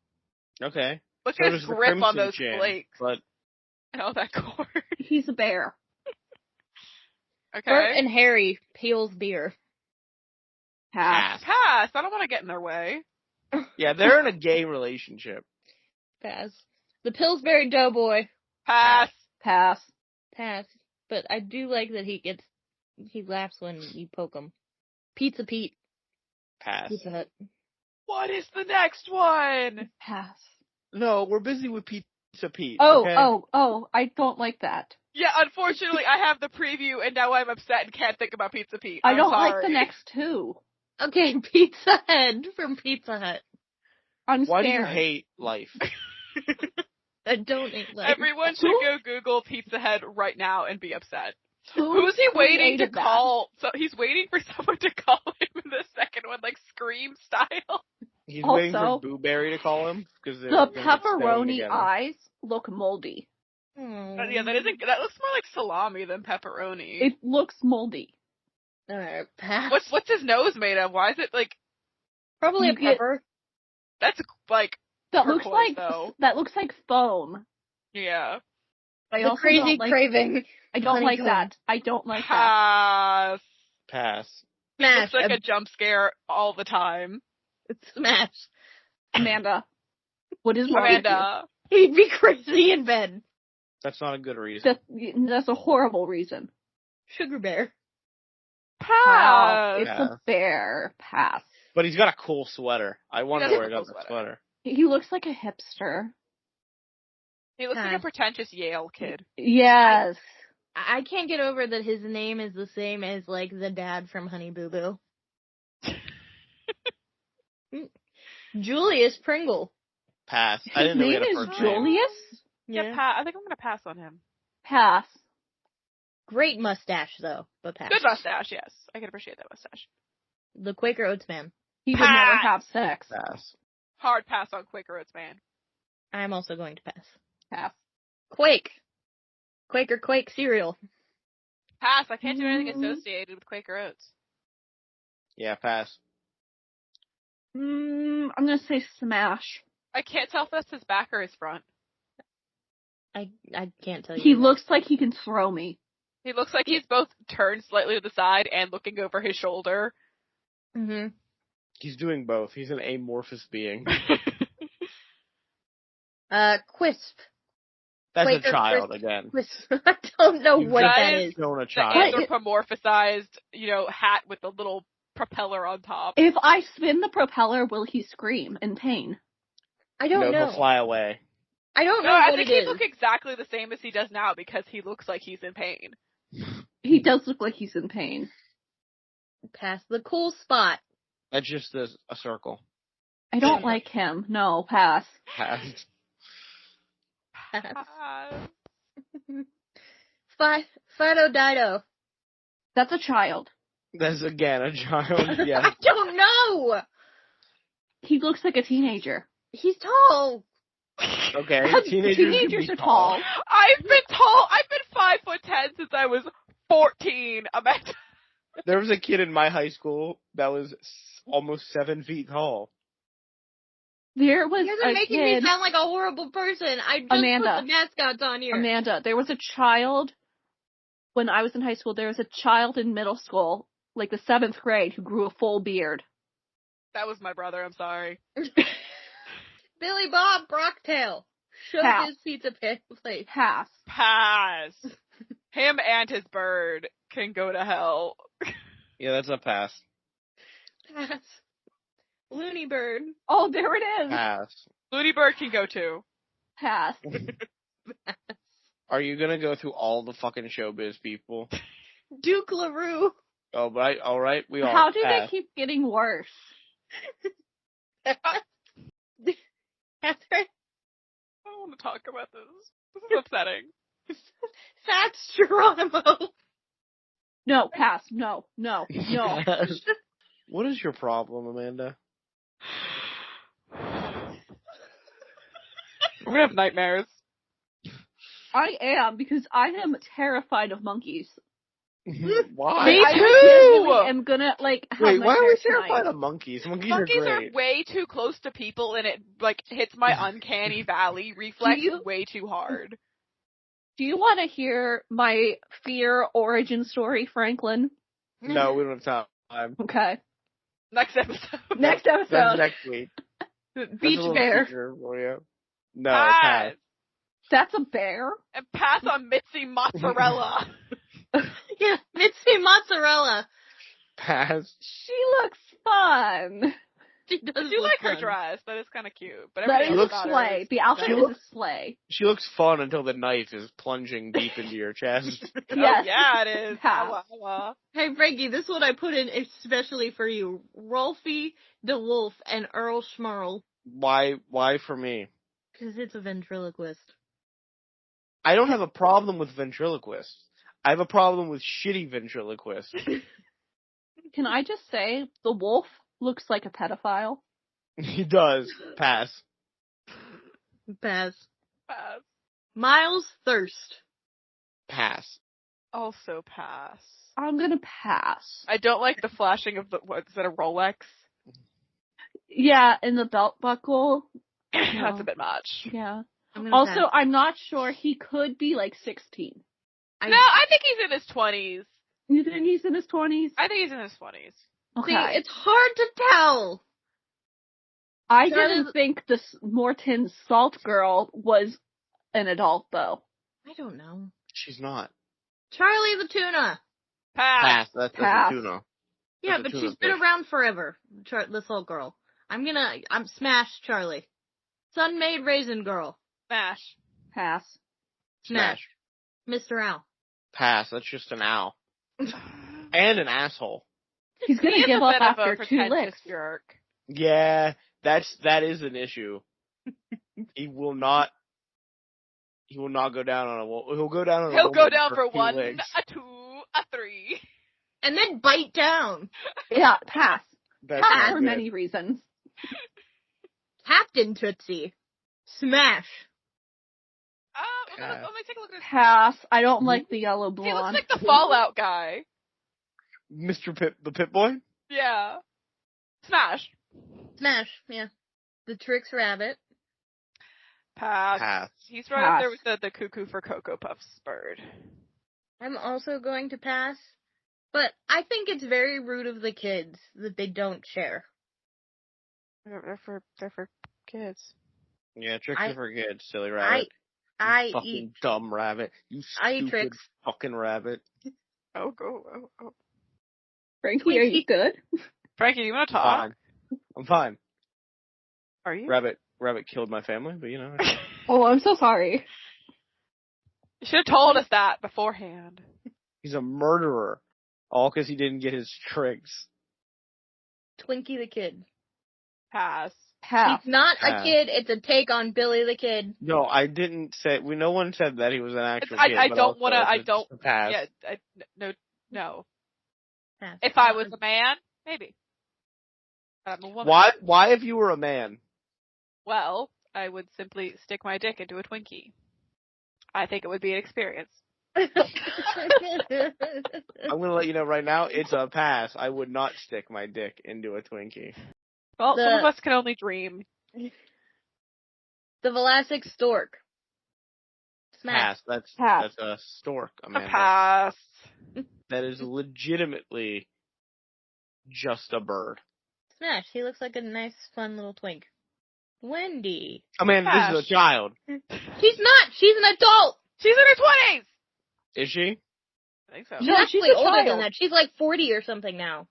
Okay. Look So at his does the grip on Crimson those Chin, flakes. But And all that corn. He's a bear. Okay. Bert and Harry peels beer. Pass. Pass. I don't want to get in their way. yeah, they're in a gay relationship. Pass. The Pillsbury Doughboy. Pass. Pass. Pass. But I do like that he laughs when you poke him. Pizza Pete. Pass. Pizza Hut. What is the next one? Pass. No, we're busy with Pizza Pete. Oh, okay? oh, I don't like that. Yeah, unfortunately, I have the preview, and now I'm upset and can't think about Pizza Pete. I I'm don't sorry. like the next two. Okay, Pizza Head from Pizza Hut. I'm Why do you scared. hate life? I don't eat life. Everyone should go Google Pizza Head right now and be upset. Who Who's he waiting to created that? call? So he's waiting for someone to call him in the second one, like Scream style. He's waiting for Also, Boo Berry to call him because The pepperoni eyes look moldy. Hmm. Yeah, that looks more like salami than pepperoni. It looks moldy. Alright, pass. What's his nose made of? Why is it like Probably a pepper. that's like That looks turquoise, like though. that looks like foam. Yeah. I The also crazy don't like, craving. I don't like honeycomb. that. I don't like that. Pass. He looks like a jump scare all the time. Smash. Amanda, what is wrong with Amanda. He'd be crazy in bed. That's not a good reason. That's a horrible reason. Sugar bear. Pass. It's Pass. a bear. Pass. But he's got a cool sweater. I wonder does where he have a got cool that sweater. He looks like a hipster. He looks like a pretentious Yale kid. Yes. I can't get over that his name is the same as, like, the dad from Honey Boo Boo. Julius Pringle. Pass. I His didn't know he name had a is first name. Julius? Yeah, I think I'm gonna pass on him. Pass. Great mustache, though, but pass. Good mustache, yes. I can appreciate that mustache. The Quaker Oats man. He would never Pass. have sex. Pass. Hard pass on Quaker Oats man. I'm also going to pass. Pass. Quake. Quaker Quake cereal. Pass. I can't do anything associated with Quaker Oats. Yeah, pass. I'm gonna say smash. I can't tell if that's his back or his front. I can't tell you. He looks like he can throw me. He looks like he's both turned slightly to the side and looking over his shoulder. Mm-hmm. He's doing both. He's an amorphous being. Quisp. That's Quaker a child Crisp. again. Quisp. I don't know You've what just that is. shown a The child. anthropomorphized, hat with the little propeller on top. If I spin the propeller, will he scream in pain? I don't No, know. he'll fly away. I don't know I what think it he'd is. look exactly the same as he does now because he looks like he's in pain. He does look like he's in pain. Pass. The cool spot. That's just a circle. I don't like him. No, pass. Pass. Pass. Fido Dido. That's a child. That's again a child. Yeah. I don't know. He looks like a teenager. He's tall. Okay. Teenagers are tall. I've been tall. I've been 5'10" since I was 14. Imagine. There was a kid in my high school that was almost 7 feet tall. There was You guys are a making kid. me sound like a horrible person. I just Amanda. put the mascots on here. Amanda, there was a child when I was in high school. There was a child in middle school, like the 7th grade, who grew a full beard. That was my brother. I'm sorry. Billy Bob Brocktail. Showed Pass. his pizza place. Pass. Pass. Him and his bird can go to hell. Yeah, that's a pass. Pass. Looney Bird. Oh, there it is. Pass. Looney Bird can go too. Pass. Are you gonna go through all the fucking showbiz people? Duke LaRue. Oh, right. All right. We all. How do pass. they keep getting worse? Catherine. I don't want to talk about this. This is upsetting. Fats Geronimo. No, pass. No. What is your problem, Amanda? We're gonna have nightmares. I am, because I am terrified of monkeys. Why? Me I too! legitimately am gonna, have Wait, why are we nightmares terrified tonight. of monkeys? Monkeys Monkeys are are great. way too close to people, and it hits my uncanny valley reflex way too hard. Do you want to hear my fear origin story, Franklin? No, we don't have time. Okay. Next episode. Next episode. That's next week. That's a Beach little bear. teaser for you. No, Pass. pass. That's a bear? And pass on Mitzi Mozzarella. Yeah, Mitzi Mozzarella. Pass. She looks fun. She does I do look like her fun. dress. That is kind of cute. But That everything is looks a about her sleigh. is The outfit She is a sleigh. She looks fun until the knife is plunging deep into your chest. Oh, Yes. yeah, it is. Pass. Owa, owa. Hey, Frankie, this one I put in especially for you. Rolfie the Wolf and Earl Schmarl. Why for me? Because it's a ventriloquist. I don't have a problem with ventriloquists. I have a problem with shitty ventriloquists. Can I just say, the wolf looks like a pedophile? He does. Pass. Pass. Pass. Miles Thirst. Pass. also pass. I'm gonna pass. I don't like the flashing of is that a Rolex? Yeah, and the belt buckle. That's a bit much. Yeah. Also, pass. I'm not sure. He could be like 16. No, I think he's in his 20s. You think he's in his 20s? I think he's in his 20s. Okay. See, it's hard to tell. I didn't think this Morton Salt girl was an adult, though. I don't know. She's not. Charlie the tuna. Pass. That's Pass. a tuna. Yeah, but she's been around forever. This little girl. I'm smash Charlie. Sun-made raisin girl. Smash. Pass. Smash. Mr. Owl. Pass. That's just an owl. And an asshole. He's gonna give up after 2 licks. Jerk. Yeah, that is an issue. He will not go down on he'll go down on He'll go down for 1, licks. a 2, a 3. And then bite down. Yeah, pass. Pass for many reasons. Captain Tootsie. Smash. Let me take a look at his Pass. I don't like the yellow blonde. He looks like the Fallout guy. Mr. Pip, the Pip Boy? Yeah. Smash. Smash, yeah. The Trix Rabbit. Pass. He's right up there with the Cuckoo for Cocoa Puffs bird. I'm also going to pass, but I think it's very rude of the kids that they don't share. They're for kids. Yeah, tricks are for kids, silly rabbit. I fucking eat dumb rabbit. You stupid Trix. fucking rabbit. Oh, go. Oh. Frankie, are you good? Frankie, do you want to talk? Fine. I'm fine. Are you? Rabbit killed my family, but you know. Oh, I'm so sorry. You should have told us that beforehand. He's a murderer. All because he didn't get his tricks. Twinkie the Kid. Pass. Pass. He's not a kid, it's a take on Billy the Kid. No, I didn't say. No one said that he was an actual kid. I don't want to. I don't. Pass. Yeah. No. Pass. If I was a man, maybe. But I'm a woman. Why, if you were a man? Well, I would simply stick my dick into a Twinkie. I think it would be an experience. I'm gonna let you know right now, it's a pass. I would not stick my dick into a Twinkie. Well, some of us can only dream. The Velasic Stork. Smash. Pass. That's a stork, Amanda. A pass. That is legitimately just a bird. Smash. He looks like a nice, fun little twink. Wendy. Amanda, this is a child. She's not. She's an adult. She's in her 20s. Is she? I think so. She's No, actually she's a older child. than that. She's like 40 or something now.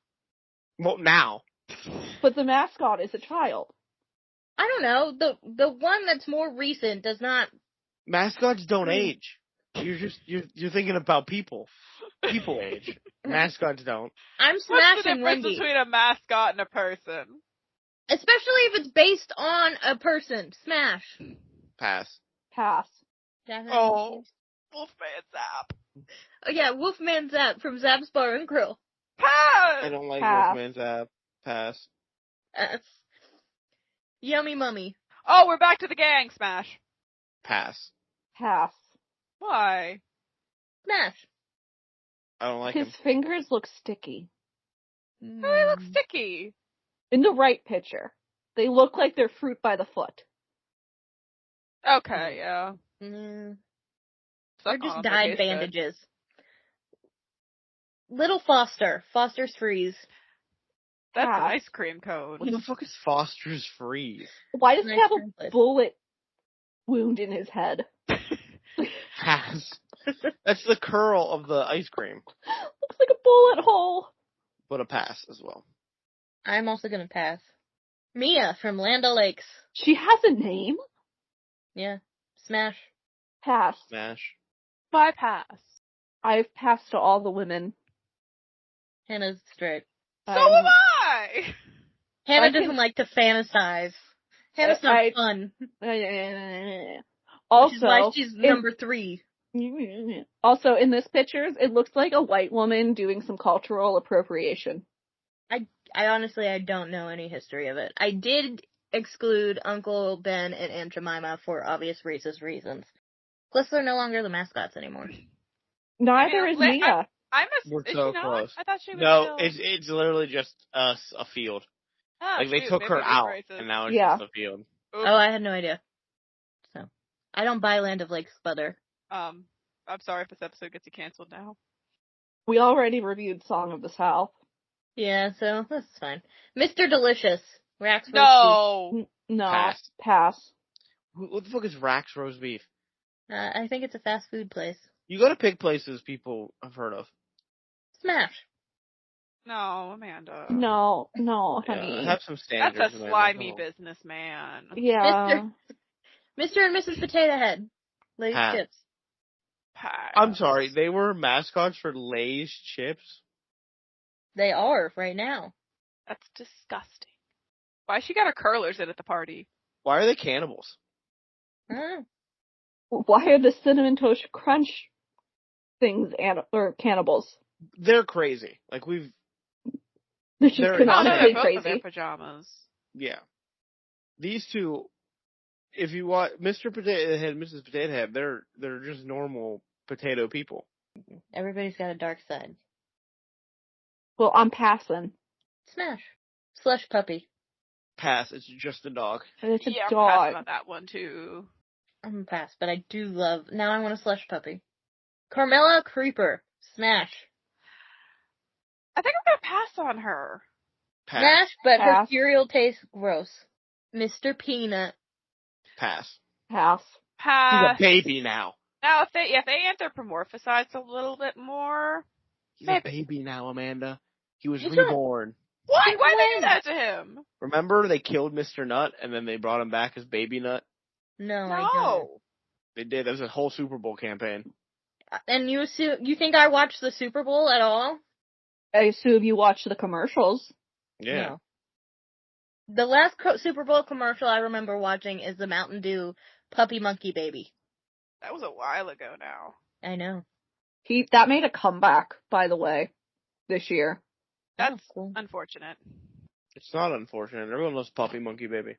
Well, now. But the mascot is a child. I don't know. The one that's more recent does not. Mascots don't age. You're thinking about people. People age. Mascots don't. I'm What's smashing the difference Wendy. between a mascot and a person? Especially if it's based on a person. Smash. Pass. Pass. Oh, Wolfman Zap. Oh yeah, Wolfman Zap from Zap's Bar and Grill. Pass. I don't like Pass. Wolfman's app. Pass. Yummy Mummy. Oh, we're back to the gang. Smash. Pass. Pass. Why? Smash. I don't like His him. fingers look sticky. Oh, they look sticky. In the right picture. They look like they're fruit by the foot. Okay, yeah. Or Suck just on them, dyed they taste good. bandages. Little Foster. Foster's Freeze. That's Pass. an ice cream cone. What the fuck is Foster's Freeze? Why does he Nice have a template. bullet wound in his head? Pass. That's the curl of the ice cream. Looks like a bullet hole. But a pass as well. I'm also gonna pass. Mia from Land O'Lakes. She has a name? Yeah. Smash. Pass. Smash. Bypass. I've passed to all the women. Hannah's straight. So am I! Hannah I can- doesn't like to fantasize. Hannah's not fun. Also, Which is why she's number 3. Also, in this pictures, it looks like a white woman doing some cultural appropriation. I honestly, I don't know any history of it. I did exclude Uncle Ben and Aunt Jemima for obvious racist reasons. Plus, they're no longer the mascots anymore. Neither is Mia. We're is so she not? close. I thought she was No, still... it's literally just a field. Oh, like, they shoot, took maybe her it is out, racist. and now it's just a field. Oops. Oh, I had no idea. So, I don't buy Land of Lakes butter. I'm sorry if this episode gets you canceled now. We already reviewed Song of the South. Yeah, so that's fine. Mr. Delicious. Rax No! No. Pass. What the fuck is Rax roast beef? I think it's a fast food place. You gotta pick places people have heard of. Smash. No, Amanda. No, honey. Yeah, have some standards. That's a slimy businessman. Yeah. Mr. and Mrs. Potato Head. Lay's chips. Pass. I'm sorry, they were mascots for Lay's chips? They are, right now. That's disgusting. Why she got her curlers in at the party? Why are they cannibals? Why are the Cinnamon Toast Crunch things cannibals? They're crazy. Like, They're just canonically both crazy. of their pajamas. Yeah. These two, if you watch Mr. Potato Head and Mrs. Potato Head, they're just normal potato people. Everybody's got a dark side. Well, I'm passing. Smash. Slush puppy. Pass. It's just a dog. It's a I'm dog. passing on that one too. I'm a pass, but I do love. Now I want a slush puppy. Carmela Creeper. Smash. I think I'm gonna pass on her. Pass. Smash, but her Pass. cereal tastes gross. Mr. Peanut. Pass. Pass. Pass. He's a baby now. Now, if they anthropomorphize a little bit more. He's a baby now, Amanda. He was He's reborn. What? Why did they do that to him? Remember, they killed Mr. Nut, and then they brought him back as Baby Nut? No, I don't. They did. That was a whole Super Bowl campaign. And you think I watched the Super Bowl at all? I assume you watch the commercials. Yeah. No. The last Super Bowl commercial I remember watching is the Mountain Dew Puppy Monkey Baby. That was a while ago now. I know. That made a comeback, by the way, this year. That's cool. unfortunate. It's not unfortunate. Everyone loves Puppy Monkey Baby.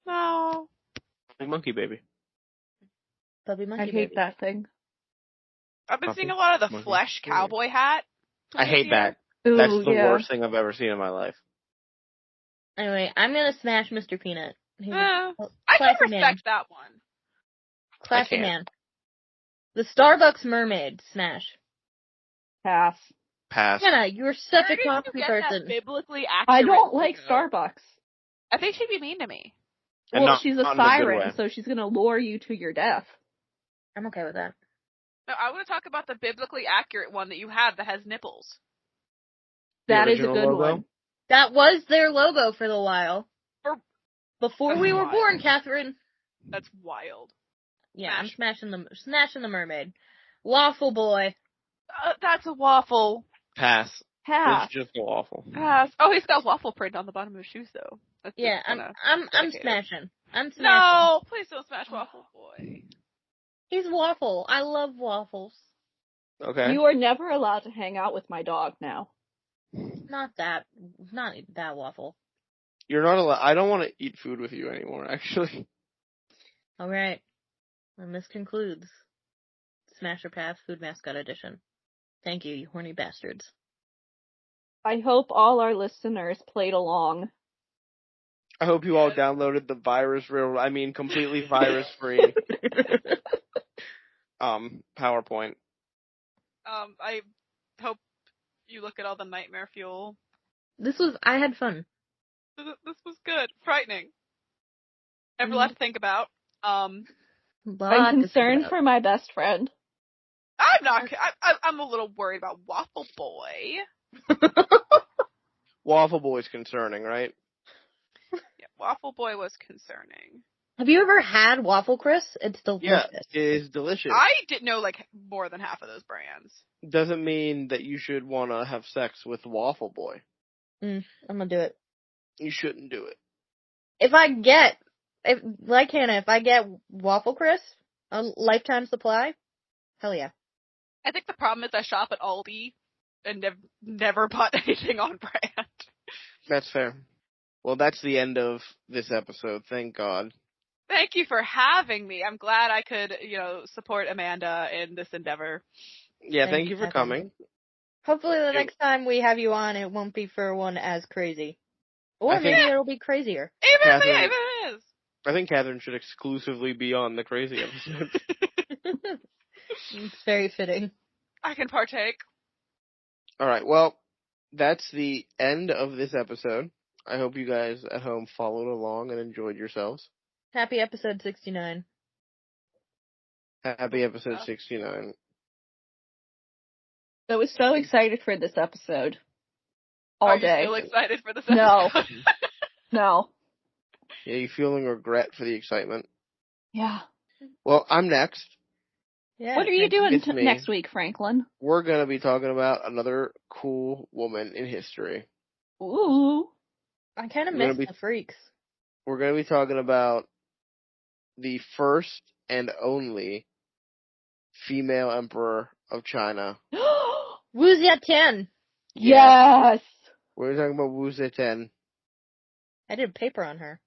No. Puppy Monkey Baby. Puppy Monkey I hate Baby. that thing. I've been Puppy seeing a lot of the Monkey flesh Baby. cowboy hat. I hate that. Ooh, That's the yeah. worst thing I've ever seen in my life. Anyway, I'm gonna smash Mr. Peanut. He's I can classy respect man. that one. Classy I can't. man. The Starbucks Mermaid. Smash. Pass. Pass. Hannah, you're such Where a coffee did you get person. that biblically accurate? I don't like photo? Starbucks. I think she'd be mean to me. And Well, not- she's a not in a good siren, way. so she's gonna lure you to your death. I'm okay with that. No, I want to talk about the biblically accurate one that you have that has nipples. That is a original good logo? one. That was their logo for the while. Before we were Wild. born, Catherine. That's wild. Yeah, Smash. I'm smashing the mermaid. Waffle Boy. That's a waffle. Pass. Pass. It's just awful. Pass. Oh, he's got waffle print on the bottom of his shoes, though. That's Yeah, just I'm dedicated. smashing. I'm smashing. No, please don't smash Waffle Boy. He's waffle. I love waffles. Okay. You are never allowed to hang out with my dog now. Not that waffle. You're not allowed. I don't want to eat food with you anymore, actually. All right. And this concludes Smash or Pass Food Mascot Edition. Thank you, you horny bastards. I hope all our listeners played along. I hope you all downloaded the completely virus-free PowerPoint. I hope you look at all the nightmare fuel. I had fun. This was good. Frightening. I have a lot to think about. I'm concerned for my best friend. I'm not. I'm a little worried about Waffle Boy. Waffle Boy's concerning, right? Yeah, Waffle Boy was concerning. Have you ever had Waffle Crisp? It's delicious. Yeah, it is delicious. I didn't know more than half of those brands. Doesn't mean that you should want to have sex with Waffle Boy. I'm gonna do it. You shouldn't do it. If I get Waffle Crisp, a lifetime supply, hell yeah. I think the problem is I shop at Aldi and never bought anything on brand. That's fair. Well, that's the end of this episode. Thank God. Thank you for having me. I'm glad I could, support Amanda in this endeavor. Yeah, thank you for coming. Hopefully the next time we have you on, it won't be for one as crazy. Or maybe it'll be crazier. Even if it is. I think Catherine should exclusively be on the crazy episode. It's very fitting. I can partake. Alright, well, that's the end of this episode. I hope you guys at home followed along and enjoyed yourselves. Happy episode 69. Happy episode 69. I was so excited for this episode. All day. Are you still excited for this episode? No. Yeah, you feeling regret for the excitement? Yeah. Well, I'm next. Yeah. What are you doing next week, Franklin? We're going to be talking about another cool woman in history. Ooh. I kind of miss the freaks. We're going to be talking about the first and only female emperor of China. Wu Zetian. Yes. We're talking about Wu Zetian. I did a paper on her.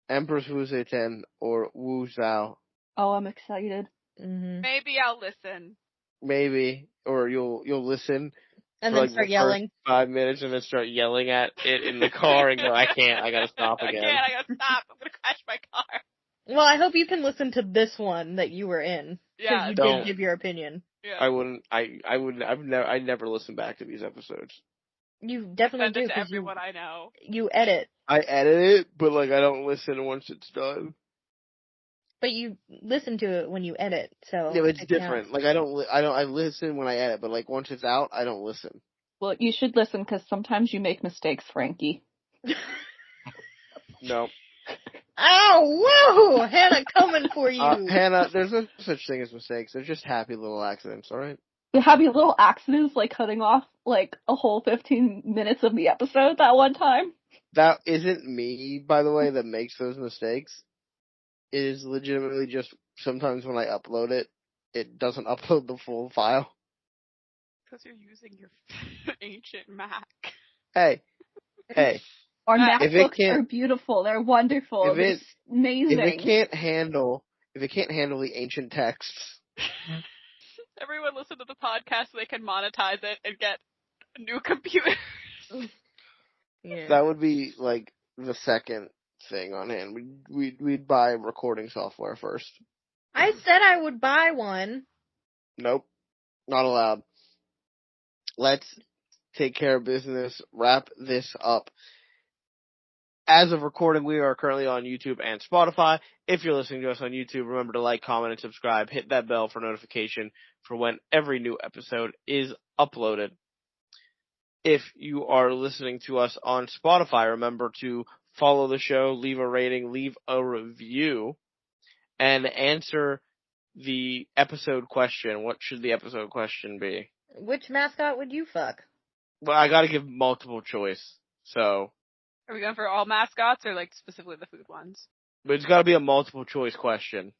Empress Wu Zetian or Wu Zhao. Oh, I'm excited. Mm-hmm. Maybe I'll listen. Maybe, or you'll listen. And then start yelling. 5 minutes and then start yelling at it in the car and go, I can't, I gotta stop again. I gotta stop, I'm gonna crash my car. Well, I hope you can listen to this one that you were in. Yeah. You did give your opinion. Yeah. I wouldn't, I never listen back to these episodes. You definitely Send do. it to everyone I know. You edit. I edit it, but I don't listen once it's done. But you listen to it when you edit, so. Yeah, it's different. Counts. I listen when I edit, but once it's out, I don't listen. Well, you should listen because sometimes you make mistakes, Frankie. No. Oh, whoa! Hannah coming for you. Hannah, there's no such thing as mistakes. They're just happy little accidents, alright? The happy little accidents, cutting off, a whole 15 minutes of the episode that one time. That isn't me, by the way, that makes those mistakes. It is legitimately just sometimes when I upload it, it doesn't upload the full file. Because you're using your ancient Mac. Hey. Our MacBooks are beautiful. They're wonderful. They're amazing. If it can't handle the ancient texts. Everyone listen to the podcast so they can monetize it and get new computers. Yeah. That would be the second thing on hand. We'd buy recording software first. I said I would buy one. Nope. Not allowed. Let's take care of business. Wrap this up. As of recording, we are currently on YouTube and Spotify. If you're listening to us on YouTube, remember to like, comment, and subscribe. Hit that bell for notification for when every new episode is uploaded. If you are listening to us on Spotify, remember to follow the show, leave a rating, leave a review, and answer the episode question. What should the episode question be? Which mascot would you fuck? Well, I gotta give multiple choice, so. Are we going for all mascots or specifically the food ones? But it's gotta be a multiple choice question.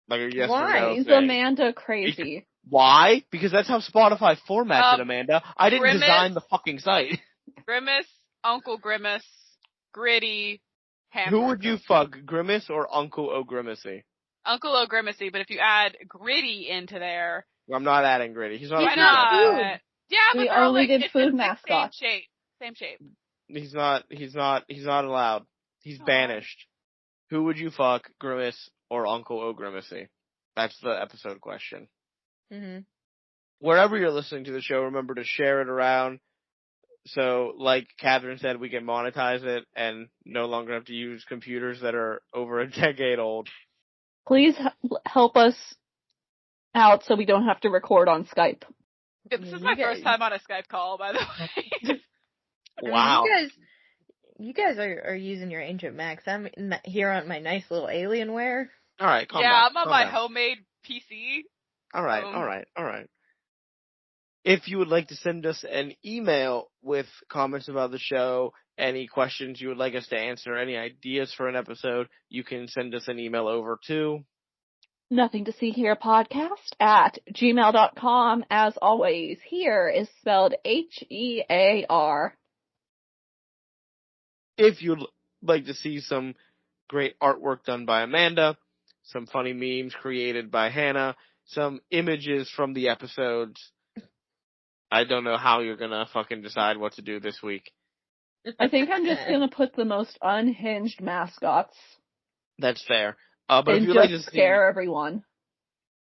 A yes Why? or no Is thing. Amanda crazy? Why? Because that's how Spotify formatted Amanda. I didn't Grimace, design the fucking site. Grimace, Uncle Grimace, Gritty, Hamburger. Who would you fuck, Grimace or Uncle O'Grimacy? Uncle O'Grimacy, but if you add Gritty into there... I'm not adding Gritty. He's not. Why not? Food. Yeah, but we they're only did it's food the mascots. Same shape. He's not allowed. He's banished. Who would you fuck, Grimace or Uncle O'Grimacy? That's the episode question. Mm-hmm. Wherever you're listening to the show, remember to share it around. So, like Catherine said, we can monetize it and no longer have to use computers that are over a decade old. Please help us out so we don't have to record on Skype. Yeah, this is my first time on a Skype call, by the way. Wow. You guys are using your ancient Macs. I'm here on my nice little Alienware. All right, calm down. I'm on my homemade PC. All right. If you would like to send us an email with comments about the show, any questions you would like us to answer, any ideas for an episode, you can send us an email over to Nothing to See Here podcast at gmail.com. As always, here is spelled HEAR. If you'd like to see some great artwork done by Amanda, some funny memes created by Hannah, some images from the episodes, I don't know how you're gonna fucking decide what to do this week. I think I'm just gonna put the most unhinged mascots. That's fair. But if and you'd just like to scare everyone.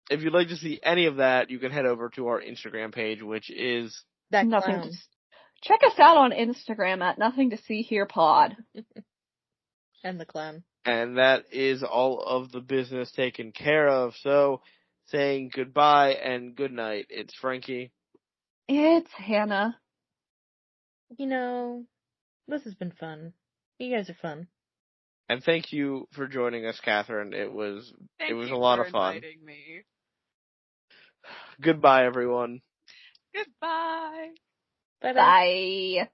If you'd like to see any of that, you can head over to our Instagram page, which is that nothing. Clown. Check us out on Instagram at Nothing to See Here Pod. And the clown. And that is all of the business taken care of. So, saying goodbye and good night. It's Frankie. It's Hannah. You know, this has been fun. You guys are fun. And thank you for joining us, Catherine. It was a lot of fun. Thank you for inviting me. Goodbye, everyone. Goodbye. Bye-bye. Bye.